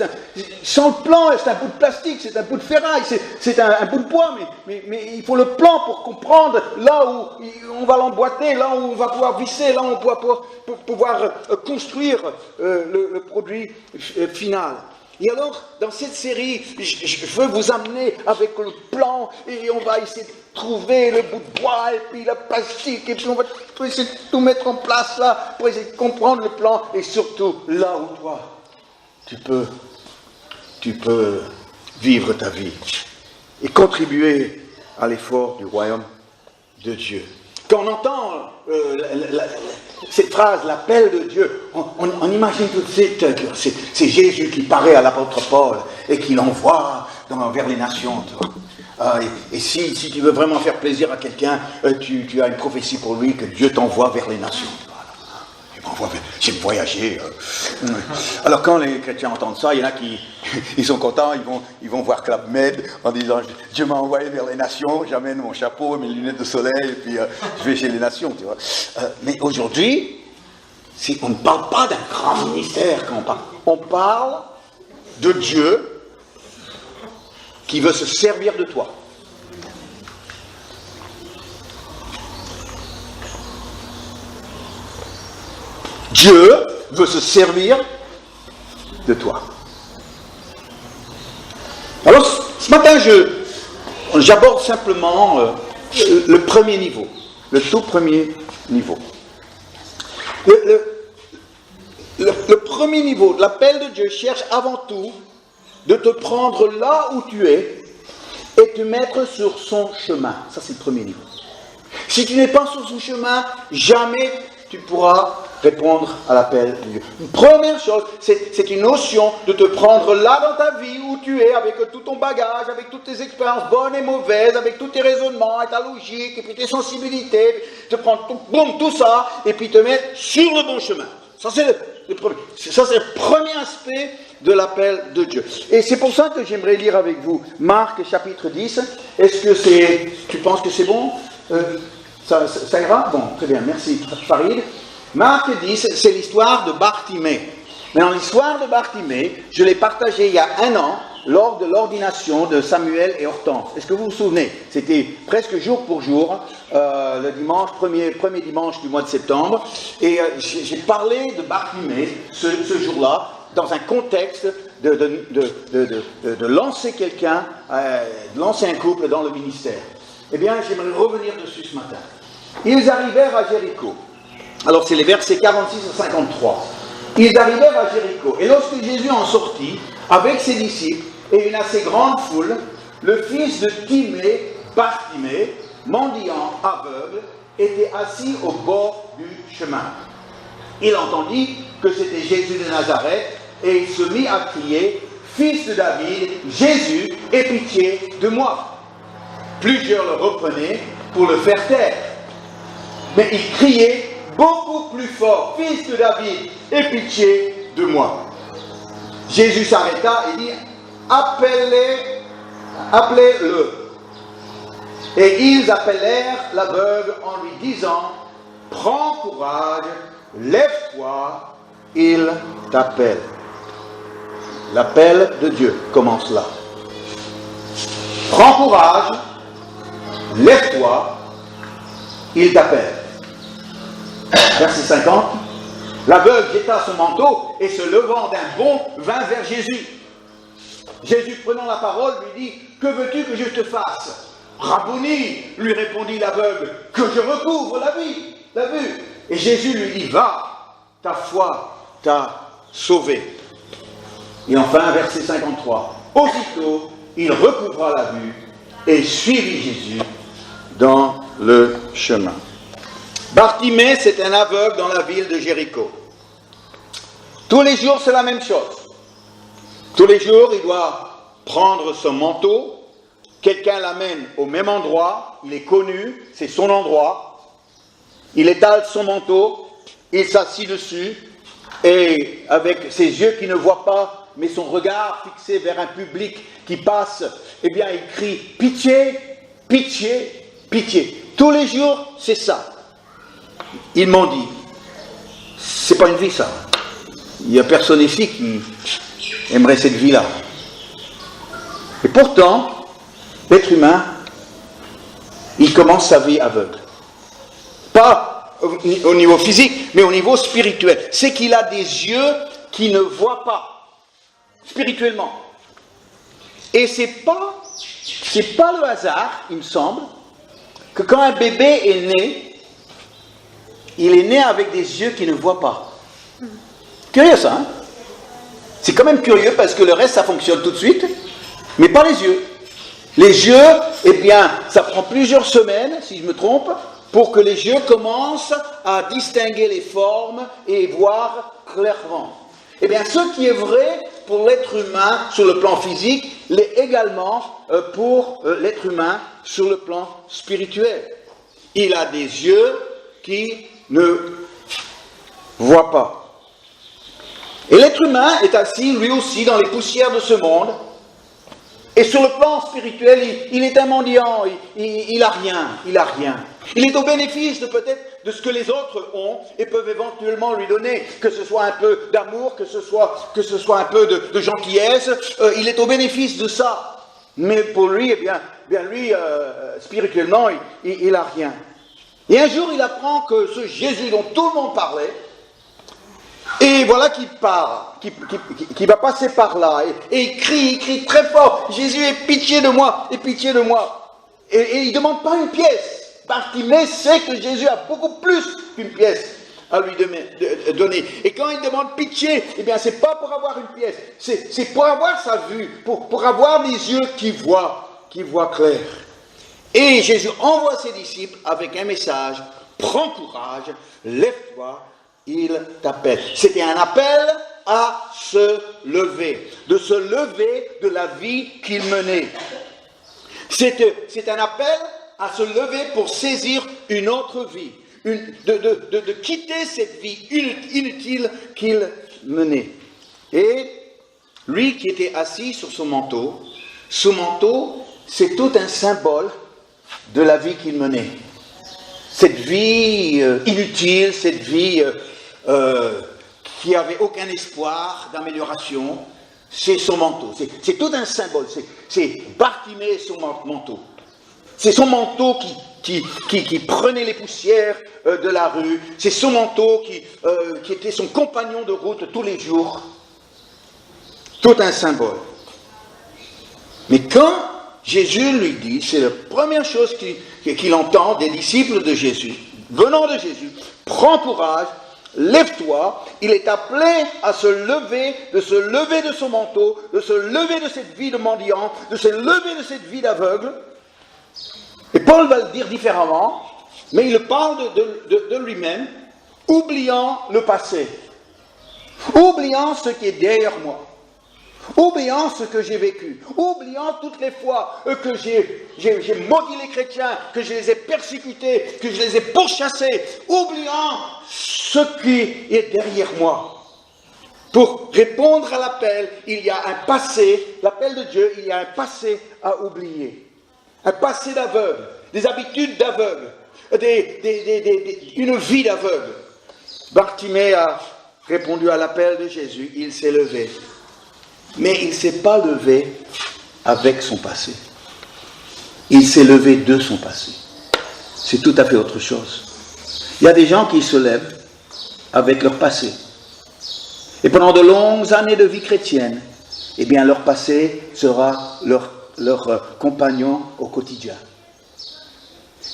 Sans le plan, c'est un bout de plastique, c'est un bout de ferraille, c'est un bout de bois, mais il faut le plan pour comprendre là où on va l'emboîter, là où on va pouvoir visser, là où on va pouvoir construire le produit final. Et alors, dans cette série, je veux vous amener avec le plan, et on va essayer de trouver le bout de bois, et puis le plastique, et puis on va essayer de tout mettre en place là, pour essayer de comprendre le plan, et surtout là où toi, tu peux vivre ta vie et contribuer à l'effort du royaume de Dieu. Quand on entend cette phrase, l'appel de Dieu, on imagine tout de suite que c'est Jésus qui paraît à l'apôtre Paul et qui l'envoie vers les nations. Tu vois. Et si tu veux vraiment faire plaisir à quelqu'un, tu as une prophétie pour lui que Dieu t'envoie vers les nations. J'ai voyagé. Alors quand les chrétiens entendent ça, il y en a qui ils sont contents, ils vont voir Club Med en disant Dieu m'a envoyé vers les nations, j'amène mon chapeau, mes lunettes de soleil, et puis je vais chez les nations, tu vois. Mais aujourd'hui, on ne parle pas d'un grand ministère quand on parle. On parle de Dieu qui veut se servir de toi. Dieu veut se servir de toi. Alors, ce matin, j'aborde simplement le premier niveau, le tout premier niveau. Le premier niveau de l'appel de Dieu cherche avant tout de te prendre là où tu es et te mettre sur son chemin. Ça, c'est le premier niveau. Si tu n'es pas sur son chemin, jamais tu pourras répondre à l'appel de Dieu. Une première chose, c'est une notion de te prendre là dans ta vie où tu es, avec tout ton bagage, avec toutes tes expériences bonnes et mauvaises, avec tous tes raisonnements et ta logique, et puis tes sensibilités, te prendre tout ça, et puis te mettre sur le bon chemin. Ça, c'est le premier. Ça, c'est le premier aspect de l'appel de Dieu. Et c'est pour ça que j'aimerais lire avec vous Marc chapitre 10. Est-ce que tu penses que c'est bon? Ça ira? Bon, très bien, merci Farid. Marc 10, c'est l'histoire de Bartimée. Mais dans l'histoire de Bartimée, je l'ai partagée il y a 1 an, lors de l'ordination de Samuel et Hortense. Est-ce que vous vous souvenez? C'était presque jour pour jour, le dimanche, premier dimanche du mois de septembre. Et j'ai parlé de Bartimée ce jour-là, dans un contexte de lancer quelqu'un, de lancer un couple dans le ministère. Eh bien, j'aimerais revenir dessus ce matin. Ils arrivèrent à Jéricho. Alors, c'est les versets 46 à 53. Ils arrivèrent à Jéricho. Et lorsque Jésus en sortit, avec ses disciples et une assez grande foule, le fils de Timée, Bartimée, mendiant aveugle, était assis au bord du chemin. Il entendit que c'était Jésus de Nazareth et il se mit à crier « Fils de David, Jésus, aie pitié de moi !» Plusieurs le reprenaient pour le faire taire. Mais il criait beaucoup plus fort, « Fils de David, aie pitié de moi !» Jésus s'arrêta et dit, « Appelez-le. » Et ils appelèrent l'aveugle en lui disant, « Prends courage, lève-toi, il t'appelle. » L'appel de Dieu commence là. « Prends courage, lève-toi, il t'appelle. » Verset 50. L'aveugle jeta son manteau et se levant d'un bond vint vers Jésus. Jésus prenant la parole lui dit, « Que veux-tu que je te fasse ?» « Rabouni, lui répondit l'aveugle, « que je recouvre la vue. » Et Jésus lui dit, « Va, ta foi t'a sauvé. » Et enfin, verset 53. Aussitôt, il recouvra la vue et suivit Jésus dans le chemin. Bartimée, c'est un aveugle dans la ville de Jéricho. Tous les jours, c'est la même chose. Tous les jours, il doit prendre son manteau, quelqu'un l'amène au même endroit, il est connu, c'est son endroit, il étale son manteau, il s'assit dessus, et avec ses yeux qui ne voient pas, mais son regard fixé vers un public qui passe, eh bien il crie « Pitié, pitié, pitié ». Tous les jours, c'est ça. Ils m'ont dit, c'est pas une vie ça. Il n'y a personne ici qui aimerait cette vie-là. Et pourtant, l'être humain, il commence sa vie aveugle. Pas au niveau physique, mais au niveau spirituel. C'est qu'il a des yeux qui ne voient pas, spirituellement. Et c'est pas le hasard, il me semble, que quand un bébé est né, il est né avec des yeux qui ne voient pas. Curieux ça, hein? C'est quand même curieux parce que le reste, ça fonctionne tout de suite, mais pas les yeux. Les yeux, eh bien, ça prend plusieurs semaines, si je me trompe, pour que les yeux commencent à distinguer les formes et voir clairement. Eh bien, ce qui est vrai pour l'être humain sur le plan physique, l'est également pour l'être humain sur le plan spirituel. Il a des yeux qui ne voient pas. Et l'être humain est assis, lui aussi, dans les poussières de ce monde. Et sur le plan spirituel, il est un mendiant, il a rien. Il est au bénéfice peut-être de ce que les autres ont et peuvent éventuellement lui donner, que ce soit un peu d'amour, que ce soit un peu de gentillesse, il est au bénéfice de ça. Mais pour lui, eh bien lui, spirituellement, il a rien. Et un jour, il apprend que ce Jésus dont tout le monde parlait, et voilà qu'il part, qui va passer par là, et il crie très fort, Jésus, aie pitié de moi, aie pitié de moi. Et il ne demande pas une pièce. Bartimée sait que Jésus a beaucoup plus qu'une pièce à lui donner. Et quand il demande pitié, eh bien, c'est pas pour avoir une pièce, c'est pour avoir sa vue, pour avoir des yeux qui voient clair. Et Jésus envoie ses disciples avec un message: prends courage, lève-toi, il t'appelle. C'était un appel à se lever, de se lever de la vie qu'il menait. C'est un appel à se lever pour saisir une autre vie, de quitter cette vie inutile qu'il menait. Et lui qui était assis sur son manteau, c'est tout un symbole de la vie qu'il menait. Cette vie inutile, cette vie qui n'avait aucun espoir d'amélioration, c'est son manteau. C'est tout un symbole. C'est Bartimée, son manteau. C'est son manteau qui prenait les poussières de la rue. C'est son manteau qui était son compagnon de route tous les jours. Tout un symbole. Mais quand Jésus lui dit, c'est la première chose qu'il entend des disciples de Jésus, venant de Jésus: prends courage, lève-toi. Il est appelé à se lever de son manteau, de se lever de cette vie de mendiant, de se lever de cette vie d'aveugle. Et Paul va le dire différemment, mais il parle de lui-même, oubliant le passé, oubliant ce qui est derrière moi, oubliant ce que j'ai vécu, oubliant toutes les fois que j'ai maudit les chrétiens, que je les ai persécutés, que je les ai pourchassés, oubliant ce qui est derrière moi. Pour répondre à l'appel, il y a un passé, l'appel de Dieu, il y a un passé à oublier. Un passé d'aveugle, des habitudes d'aveugle, une vie d'aveugle. Bartimée a répondu à l'appel de Jésus, il s'est levé. Mais il ne s'est pas levé avec son passé. Il s'est levé de son passé. C'est tout à fait autre chose. Il y a des gens qui se lèvent avec leur passé. Et pendant de longues années de vie chrétienne, eh bien leur passé sera leur compagnon au quotidien.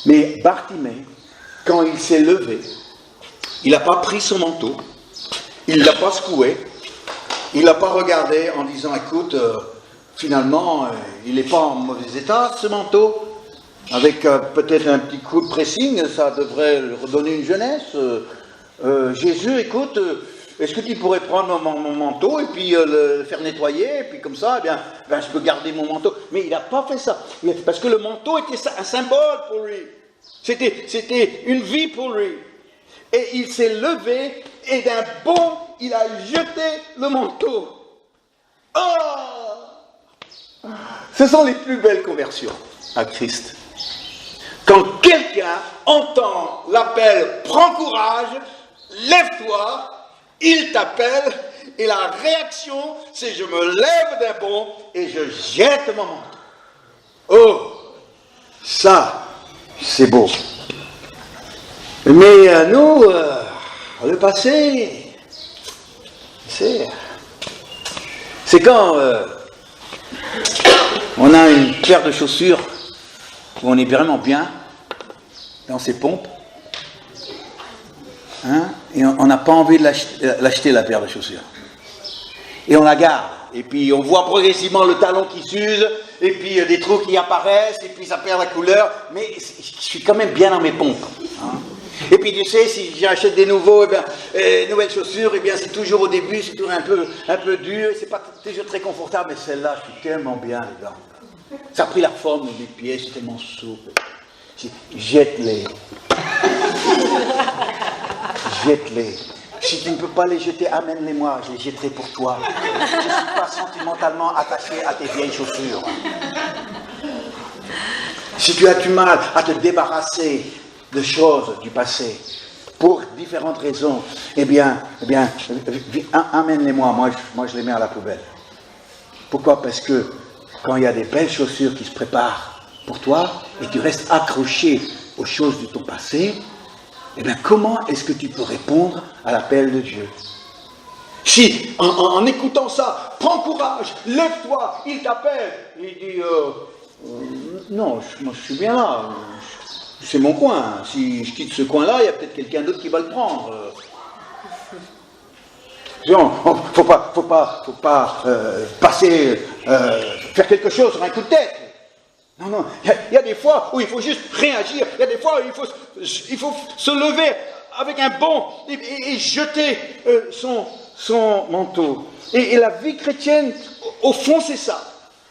Mais Bartimée, quand il s'est levé, il n'a pas pris son manteau, il ne l'a pas secoué, il ne l'a pas regardé en disant: écoute, finalement, il n'est pas en mauvais état ce manteau, avec peut-être un petit coup de pressing, ça devrait lui redonner une jeunesse. Jésus, écoute, est-ce que tu pourrais prendre mon manteau et puis le faire nettoyer, et puis comme ça, eh bien, je peux garder mon manteau. Mais il n'a pas fait ça, parce que le manteau était un symbole pour lui. C'était une vie pour lui. Et il s'est levé, et d'un bond, il a jeté le manteau. Oh! Ce sont les plus belles conversions à Christ. Quand quelqu'un entend l'appel: prends courage, lève-toi, il t'appelle, et la réaction, c'est: je me lève d'un bond et je jette mon manteau. Oh, ça, c'est beau. Mais nous, le passé, c'est quand on a une paire de chaussures où on est vraiment bien dans ses pompes, hein, et on n'a pas envie de l'acheter, la paire de chaussures. Et on la garde. Et puis on voit progressivement le talon qui s'use, et puis des trous qui apparaissent, et puis ça perd la couleur. Mais je suis quand même bien dans mes pompes. Hein. Et puis tu sais, si j'achète des nouvelles chaussures, eh bien c'est toujours au début, c'est toujours un peu dur, c'est pas toujours très confortable, mais celle-là, je suis tellement bien dedans. Ça a pris la forme de mes pieds, c'est tellement souple. Jette-les. Jette-les. Si tu ne peux pas les jeter, amène-les-moi, je les jetterai pour toi. Je ne suis pas sentimentalement attaché à tes vieilles chaussures. Si tu as du mal à te débarrasser de choses du passé, pour différentes raisons, eh bien, amène-les-moi, moi je les mets à la poubelle. Pourquoi ? Parce que quand il y a des belles chaussures qui se préparent pour toi, et tu restes accroché aux choses de ton passé, eh bien, comment est-ce que tu peux répondre à l'appel de Dieu ? Si, en écoutant ça, prends courage, lève-toi, il t'appelle, il dit, non, moi je suis bien là, c'est mon coin, si je quitte ce coin-là, il y a peut-être quelqu'un d'autre qui va le prendre. Faut pas passer, faire quelque chose sur un coup de tête. Non, il y a des fois où il faut juste réagir, il y a des fois où il faut se lever avec un bond et jeter son manteau. Et la vie chrétienne, au fond, c'est ça.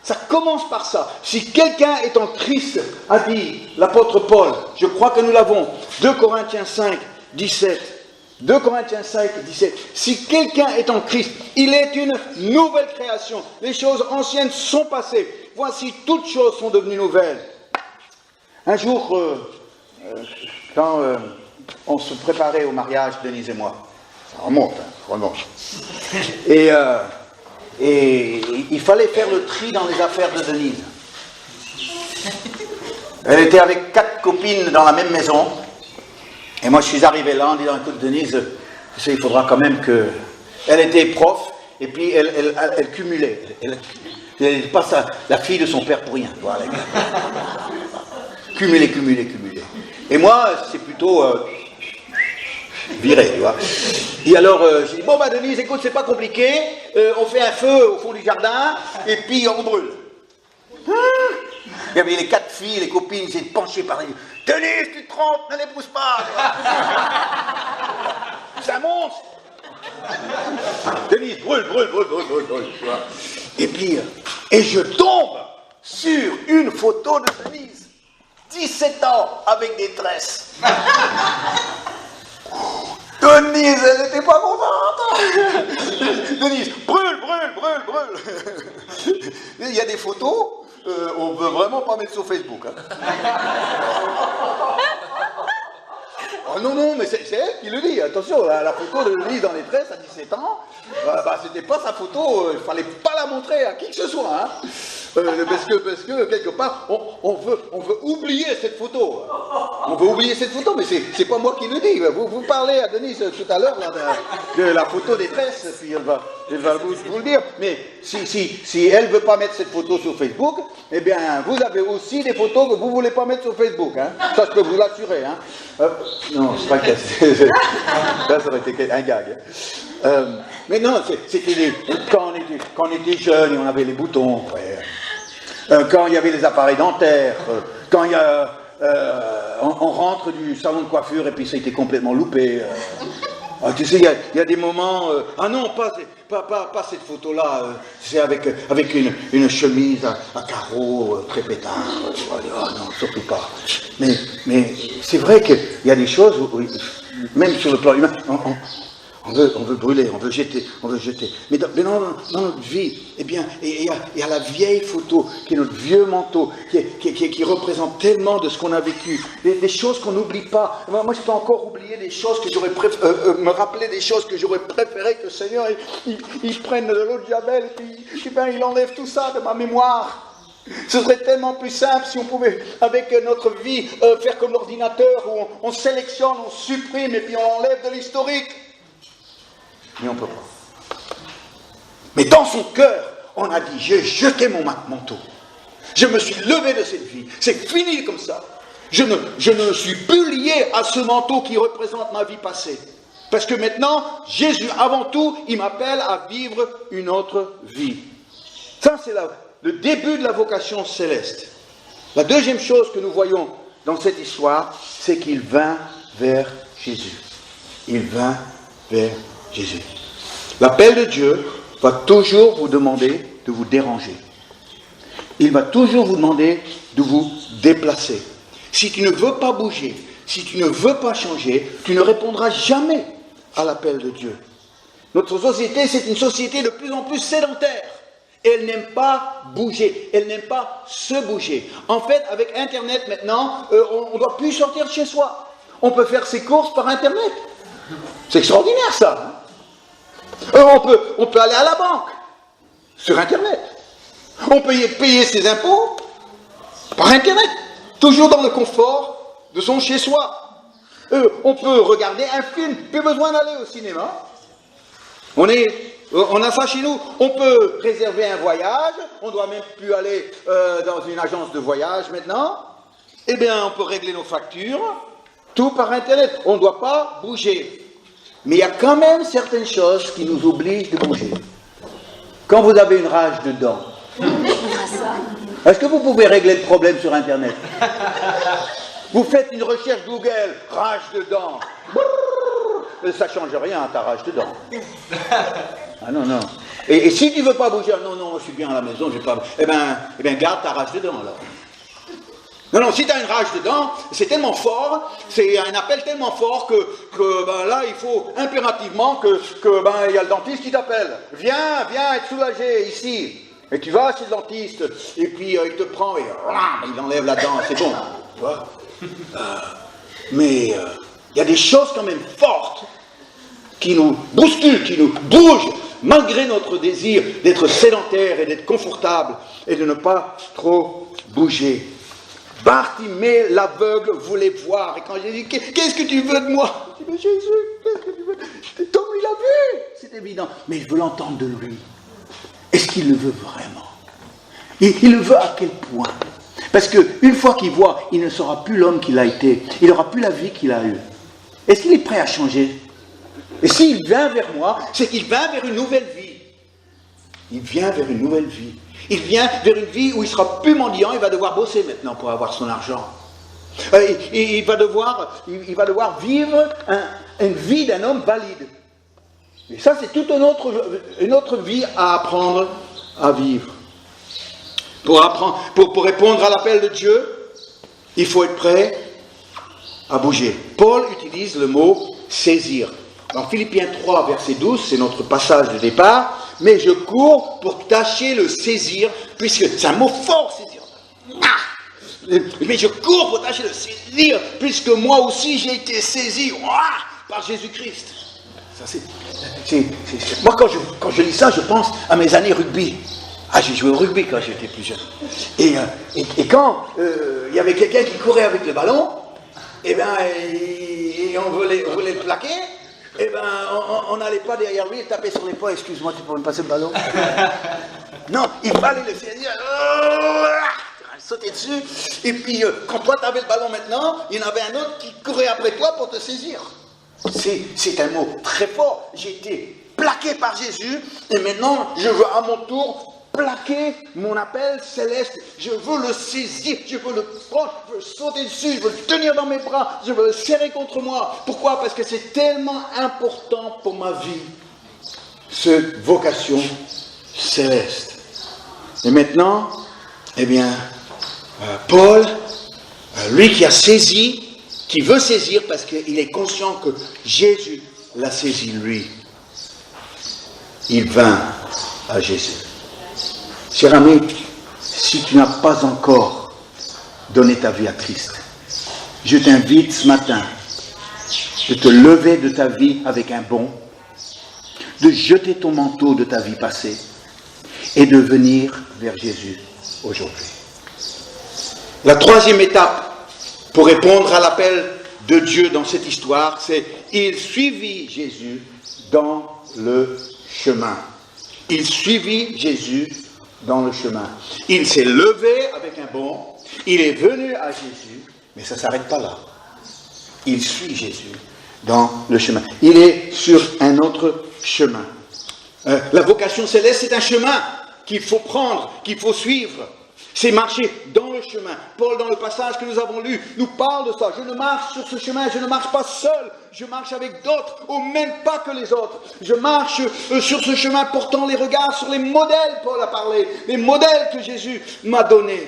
Ça commence par ça. Si quelqu'un est en Christ, a dit l'apôtre Paul, je crois que nous l'avons, 2 Corinthiens 5, 17. 2 Corinthiens 5, 17. Si quelqu'un est en Christ, il est une nouvelle création. Les choses anciennes sont passées. Voici, toutes choses sont devenues nouvelles. Un jour, quand on se préparait au mariage, Denise et moi, ça remonte, vraiment. Et il fallait faire le tri dans les affaires de Denise. Elle était avec 4 copines dans la même maison. Et moi, je suis arrivé là en disant, écoute, Denise, tu sais, il faudra quand même que... Elle était prof, et puis elle cumulait. Elle n'était pas la fille de son père pour rien. Voilà. Cumuler. Et moi, c'est plutôt... viré, tu vois. Et alors, j'ai dit, bon, bah, Denise, écoute, c'est pas compliqué. On fait un feu au fond du jardin, et puis on brûle. Il y avait les 4 filles, les copines, ils étaient penchées par les... Denise, tu te trompes, ne l'épouse pas. C'est un monstre. Denise, brûle. Tu vois. Et puis, et je tombe sur une photo de Denise. 17 ans, avec des tresses. Denise, elle n'était pas contente. Denise, brûle. Il y a des photos, on ne veut vraiment pas mettre sur Facebook. Oh non, mais c'est elle qui le dit. Attention, la photo de Denise dans les tresses à 17 ans, c'était pas sa photo, il fallait pas la montrer à qui que ce soit. Hein. Parce que quelque part, on veut oublier cette photo. On veut oublier cette photo, mais c'est pas moi qui le dis. Vous parlez à Denise tout à l'heure de la photo des tresses, puis elle va vous le dire. Mais si elle veut pas mettre cette photo sur Facebook, eh bien, vous avez aussi des photos que vous voulez pas mettre sur Facebook. Hein. Ça, je peux vous l'assurer. Hein. Non, je crois que ça aurait été un gag. Mais non, c'était quand on était jeunes et on avait les boutons. Quand il y avait les appareils dentaires, quand on rentre du salon de coiffure et puis ça a été complètement loupé. Tu sais, il y a des moments... ah non, pas cette photo-là, c'est avec une chemise à carreaux très pétard. Oh non, surtout pas. Mais c'est vrai qu'il y a des choses où même sur le plan humain, on veut brûler, on veut jeter. Mais dans notre vie, eh bien, il y a la vieille photo, qui est notre vieux manteau, qui représente tellement de ce qu'on a vécu, des choses qu'on n'oublie pas. Moi, je peux encore oublier des choses que j'aurais me rappeler des choses que j'aurais préféré que le Seigneur, il prenne de l'eau de Javel, et puis il enlève tout ça de ma mémoire. Ce serait tellement plus simple si on pouvait, avec notre vie, faire comme l'ordinateur, où on sélectionne, on supprime, et puis on enlève de l'historique. Mais on ne peut pas. Mais dans son cœur, on a dit, j'ai jeté mon manteau. Je me suis levé de cette vie. C'est fini comme ça. Je ne suis plus lié à ce manteau qui représente ma vie passée. Parce que maintenant, Jésus, avant tout, il m'appelle à vivre une autre vie. Ça, c'est le début de la vocation céleste. La deuxième chose que nous voyons dans cette histoire, c'est qu'il vint vers Jésus. Il vint vers Jésus. L'appel de Dieu va toujours vous demander de vous déranger. Il va toujours vous demander de vous déplacer. Si tu ne veux pas bouger, si tu ne veux pas changer, tu ne répondras jamais à l'appel de Dieu. Notre société, c'est une société de plus en plus sédentaire. Elle n'aime pas bouger, elle n'aime pas se bouger. En fait, avec Internet maintenant, on ne doit plus sortir de chez soi. On peut faire ses courses par Internet. C'est extraordinaire ça. Hein. On peut aller à la banque sur Internet. On peut payer ses impôts par Internet, toujours dans le confort de son chez-soi. On peut regarder un film, plus besoin d'aller au cinéma. On a ça chez nous. On peut réserver un voyage, on ne doit même plus aller dans une agence de voyage maintenant. Eh bien, on peut régler nos factures, tout par Internet. On ne doit pas bouger. Mais il y a quand même certaines choses qui nous obligent de bouger. Quand vous avez une rage de dents, est-ce que vous pouvez régler le problème sur Internet? Vous faites une recherche Google, rage de dents. Ça ne change rien à ta rage de dents. Ah non, non. Et si tu ne veux pas bouger, non, non, je suis bien à la maison, je vais pas. Eh bien, garde ta rage de dents alors. Non, non, si tu as une rage de dents, c'est tellement fort, c'est un appel tellement fort que là, il faut impérativement que il y a le dentiste qui t'appelle. Viens être soulagé ici. Et tu vas chez le dentiste, et puis il te prend, et il enlève la dent, c'est bon. Tu vois mais il y a des choses quand même fortes qui nous bousculent, qui nous bougent, malgré notre désir d'être sédentaire et d'être confortable, et de ne pas trop bouger. Bartimée, l'aveugle, voulait voir. Et quand j'ai dit, qu'est-ce que tu veux de moi? Je dis, mais Jésus, qu'est-ce que tu veux? Tom, il a vu, c'est évident. Mais je veux l'entendre de lui. Est-ce qu'il le veut vraiment? Il le veut à quel point? Parce qu'une fois qu'il voit, il ne sera plus l'homme qu'il a été. Il n'aura plus la vie qu'il a eue. Est-ce qu'il est prêt à changer? Et s'il vient vers moi, c'est qu'il vient vers une nouvelle vie. Il vient vers une nouvelle vie. Il vient vers une vie où il sera plus mendiant, il va devoir bosser maintenant pour avoir son argent. Il va devoir vivre une vie d'un homme valide. Et ça, c'est toute une autre vie à apprendre à vivre. Pour répondre à l'appel de Dieu, il faut être prêt à bouger. Paul utilise le mot saisir. Dans Philippiens 3, verset 12, c'est notre passage de départ. Mais je cours pour tâcher le saisir, puisque c'est un mot fort, saisir. Mais je cours pour tâcher le saisir, puisque moi aussi j'ai été saisi par Jésus-Christ. Moi, quand je lis ça, je pense à mes années rugby. J'ai joué au rugby quand j'étais plus jeune. Et quand il y avait quelqu'un qui courait avec le ballon, et on voulait le plaquer. On n'allait pas derrière lui et taper sur les poings. Excuse-moi, tu pourrais me passer le ballon? Non, il fallait le saisir, sauter dessus. Et puis, quand toi, tu avais le ballon maintenant, il y en avait un autre qui courait après toi pour te saisir. C'est un mot très fort. J'ai été plaqué par Jésus et maintenant, je veux à mon tour plaquer mon appel céleste. Je veux le saisir, je veux le prendre, je veux sauter dessus, je veux le tenir dans mes bras, je veux le serrer contre moi. Pourquoi? Parce que c'est tellement important pour ma vie, cette vocation céleste. Et maintenant, Paul, lui qui a saisi, qui veut saisir parce qu'il est conscient que Jésus l'a saisi lui, il vint à Jésus. Cher ami, si tu n'as pas encore donné ta vie à Christ, je t'invite ce matin de te lever de ta vie avec un bond, de jeter ton manteau de ta vie passée et de venir vers Jésus aujourd'hui. La troisième étape pour répondre à l'appel de Dieu dans cette histoire, c'est il suivit Jésus dans le chemin. Il suivit Jésus dans le chemin. Il s'est levé avec un bond, il est venu à Jésus, mais ça ne s'arrête pas là. Il suit Jésus dans le chemin. Il est sur un autre chemin. La vocation céleste, c'est un chemin qu'il faut prendre, qu'il faut suivre. C'est marcher dans le chemin. Paul, dans le passage que nous avons lu, nous parle de ça. Je ne marche sur ce chemin, je ne marche pas seul. Je marche avec d'autres, au même pas que les autres. Je marche sur ce chemin portant les regards sur les modèles, Paul a parlé, les modèles que Jésus m'a donnés.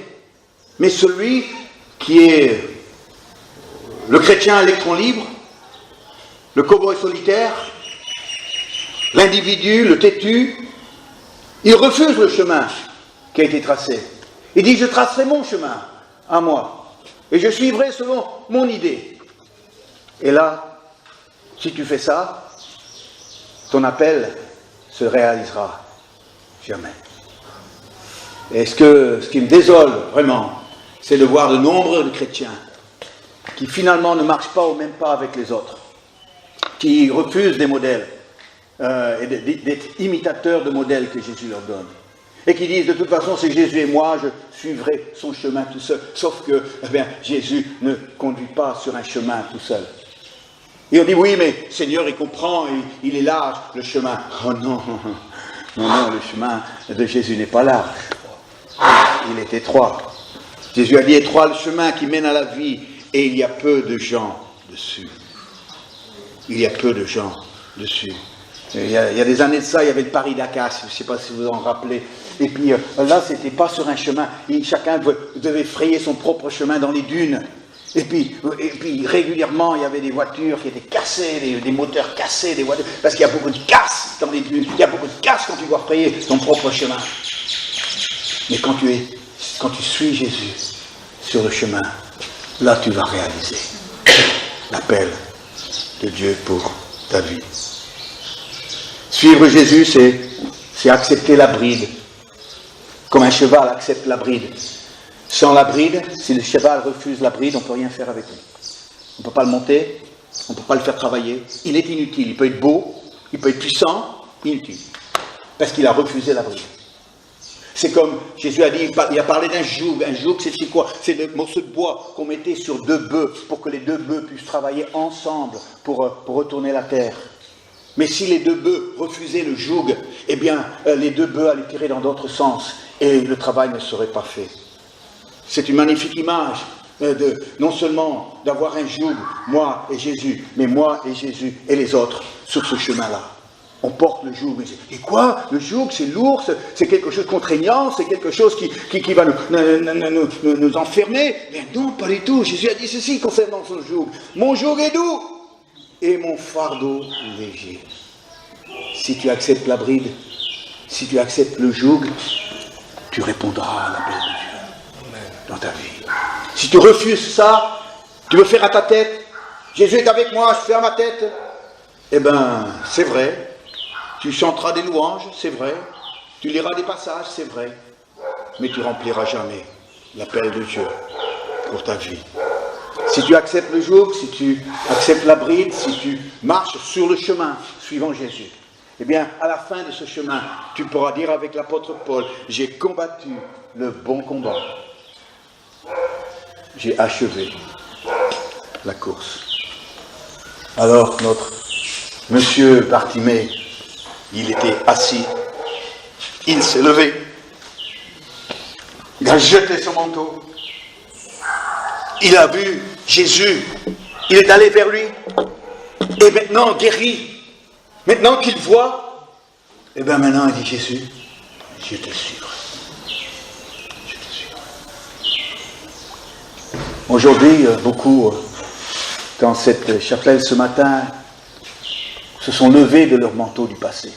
Mais celui qui est le chrétien à l'électron libre, le cow-boy solitaire, l'individu, le têtu, il refuse le chemin qui a été tracé. Il dit, je tracerai mon chemin à moi, et je suivrai selon mon idée. Et là, si tu fais ça, ton appel se réalisera jamais. Et ce qui me désole vraiment, c'est de voir de nombreux chrétiens qui finalement ne marchent pas au même pas avec les autres, qui refusent des modèles, et d'être imitateurs de modèles que Jésus leur donne. Et qui disent, de toute façon, c'est Jésus et moi, je suivrai son chemin tout seul. Sauf que, Jésus ne conduit pas sur un chemin tout seul. Et on dit, oui, mais Seigneur, il comprend, il est large, le chemin. Oh non, non, le chemin de Jésus n'est pas large. Il est étroit. Jésus a dit, étroit le chemin qui mène à la vie, et il y a peu de gens dessus. Il y a peu de gens dessus. Il y a des années de ça, il y avait le Paris-Dakar, je ne sais pas si vous en rappelez. Et puis là, c'était pas sur un chemin. Chacun devait frayer son propre chemin dans les dunes. Et puis régulièrement, il y avait des voitures qui étaient cassées, des moteurs cassés, des voitures, parce qu'il y a beaucoup de casse dans les dunes. Il y a beaucoup de casse quand tu dois frayer ton propre chemin. Mais quand tu suis Jésus sur le chemin, là tu vas réaliser l'appel de Dieu pour ta vie. Suivre Jésus, c'est accepter la bride. Comme un cheval accepte la bride. Sans la bride, si le cheval refuse la bride, on ne peut rien faire avec lui. On ne peut pas le monter, on ne peut pas le faire travailler. Il est inutile. Il peut être beau, il peut être puissant, inutile. Parce qu'il a refusé la bride. C'est comme Jésus a dit, il a parlé d'un joug. Un joug, c'est quoi? C'est le morceau de bois qu'on mettait sur deux bœufs pour que les deux bœufs puissent travailler ensemble pour retourner la terre. Mais si les deux bœufs refusaient le joug, eh bien, les deux bœufs allaient tirer dans d'autres sens et le travail ne serait pas fait. C'est une magnifique image non seulement d'avoir un joug, moi et Jésus, mais moi et Jésus et les autres sur ce chemin-là. On porte le joug. Et quoi? Le joug, c'est lourd, c'est quelque chose de contraignant, c'est quelque chose qui va nous enfermer. Mais non, pas du tout. Jésus a dit ceci concernant son joug. Mon joug est doux et mon fardeau léger. Si tu acceptes la bride, si tu acceptes le joug, tu répondras à l'appel de Dieu dans ta vie. Si tu refuses ça, tu veux faire à ta tête, Jésus est avec moi, je fais à ma tête, eh bien, c'est vrai. Tu chanteras des louanges, c'est vrai. Tu liras des passages, c'est vrai. Mais tu rempliras jamais l'appel de Dieu pour ta vie. Si tu acceptes le joug, si tu acceptes la bride, si tu marches sur le chemin suivant Jésus, eh bien, à la fin de ce chemin, tu pourras dire avec l'apôtre Paul, j'ai combattu le bon combat. J'ai achevé la course. Alors, notre monsieur Bartimée, il était assis, il s'est levé, il a jeté son manteau, il a vu Jésus, il est allé vers lui, et maintenant guéri, maintenant qu'il voit, et bien maintenant il dit Jésus, je te suivrai. Je te suivrai. Aujourd'hui, beaucoup dans cette chapelle ce matin se sont levés de leur manteau du passé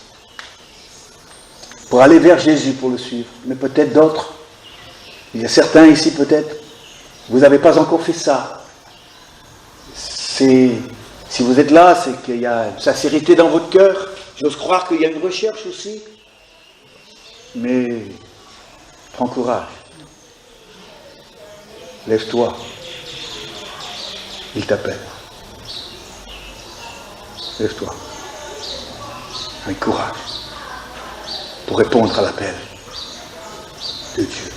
pour aller vers Jésus pour le suivre. Mais peut-être d'autres, il y a certains ici peut-être, vous n'avez pas encore fait ça. Si vous êtes là, c'est qu'il y a une sincérité dans votre cœur. J'ose croire qu'il y a une recherche aussi. Mais prends courage. Lève-toi. Il t'appelle. Lève-toi. Avec courage. Pour répondre à l'appel de Dieu.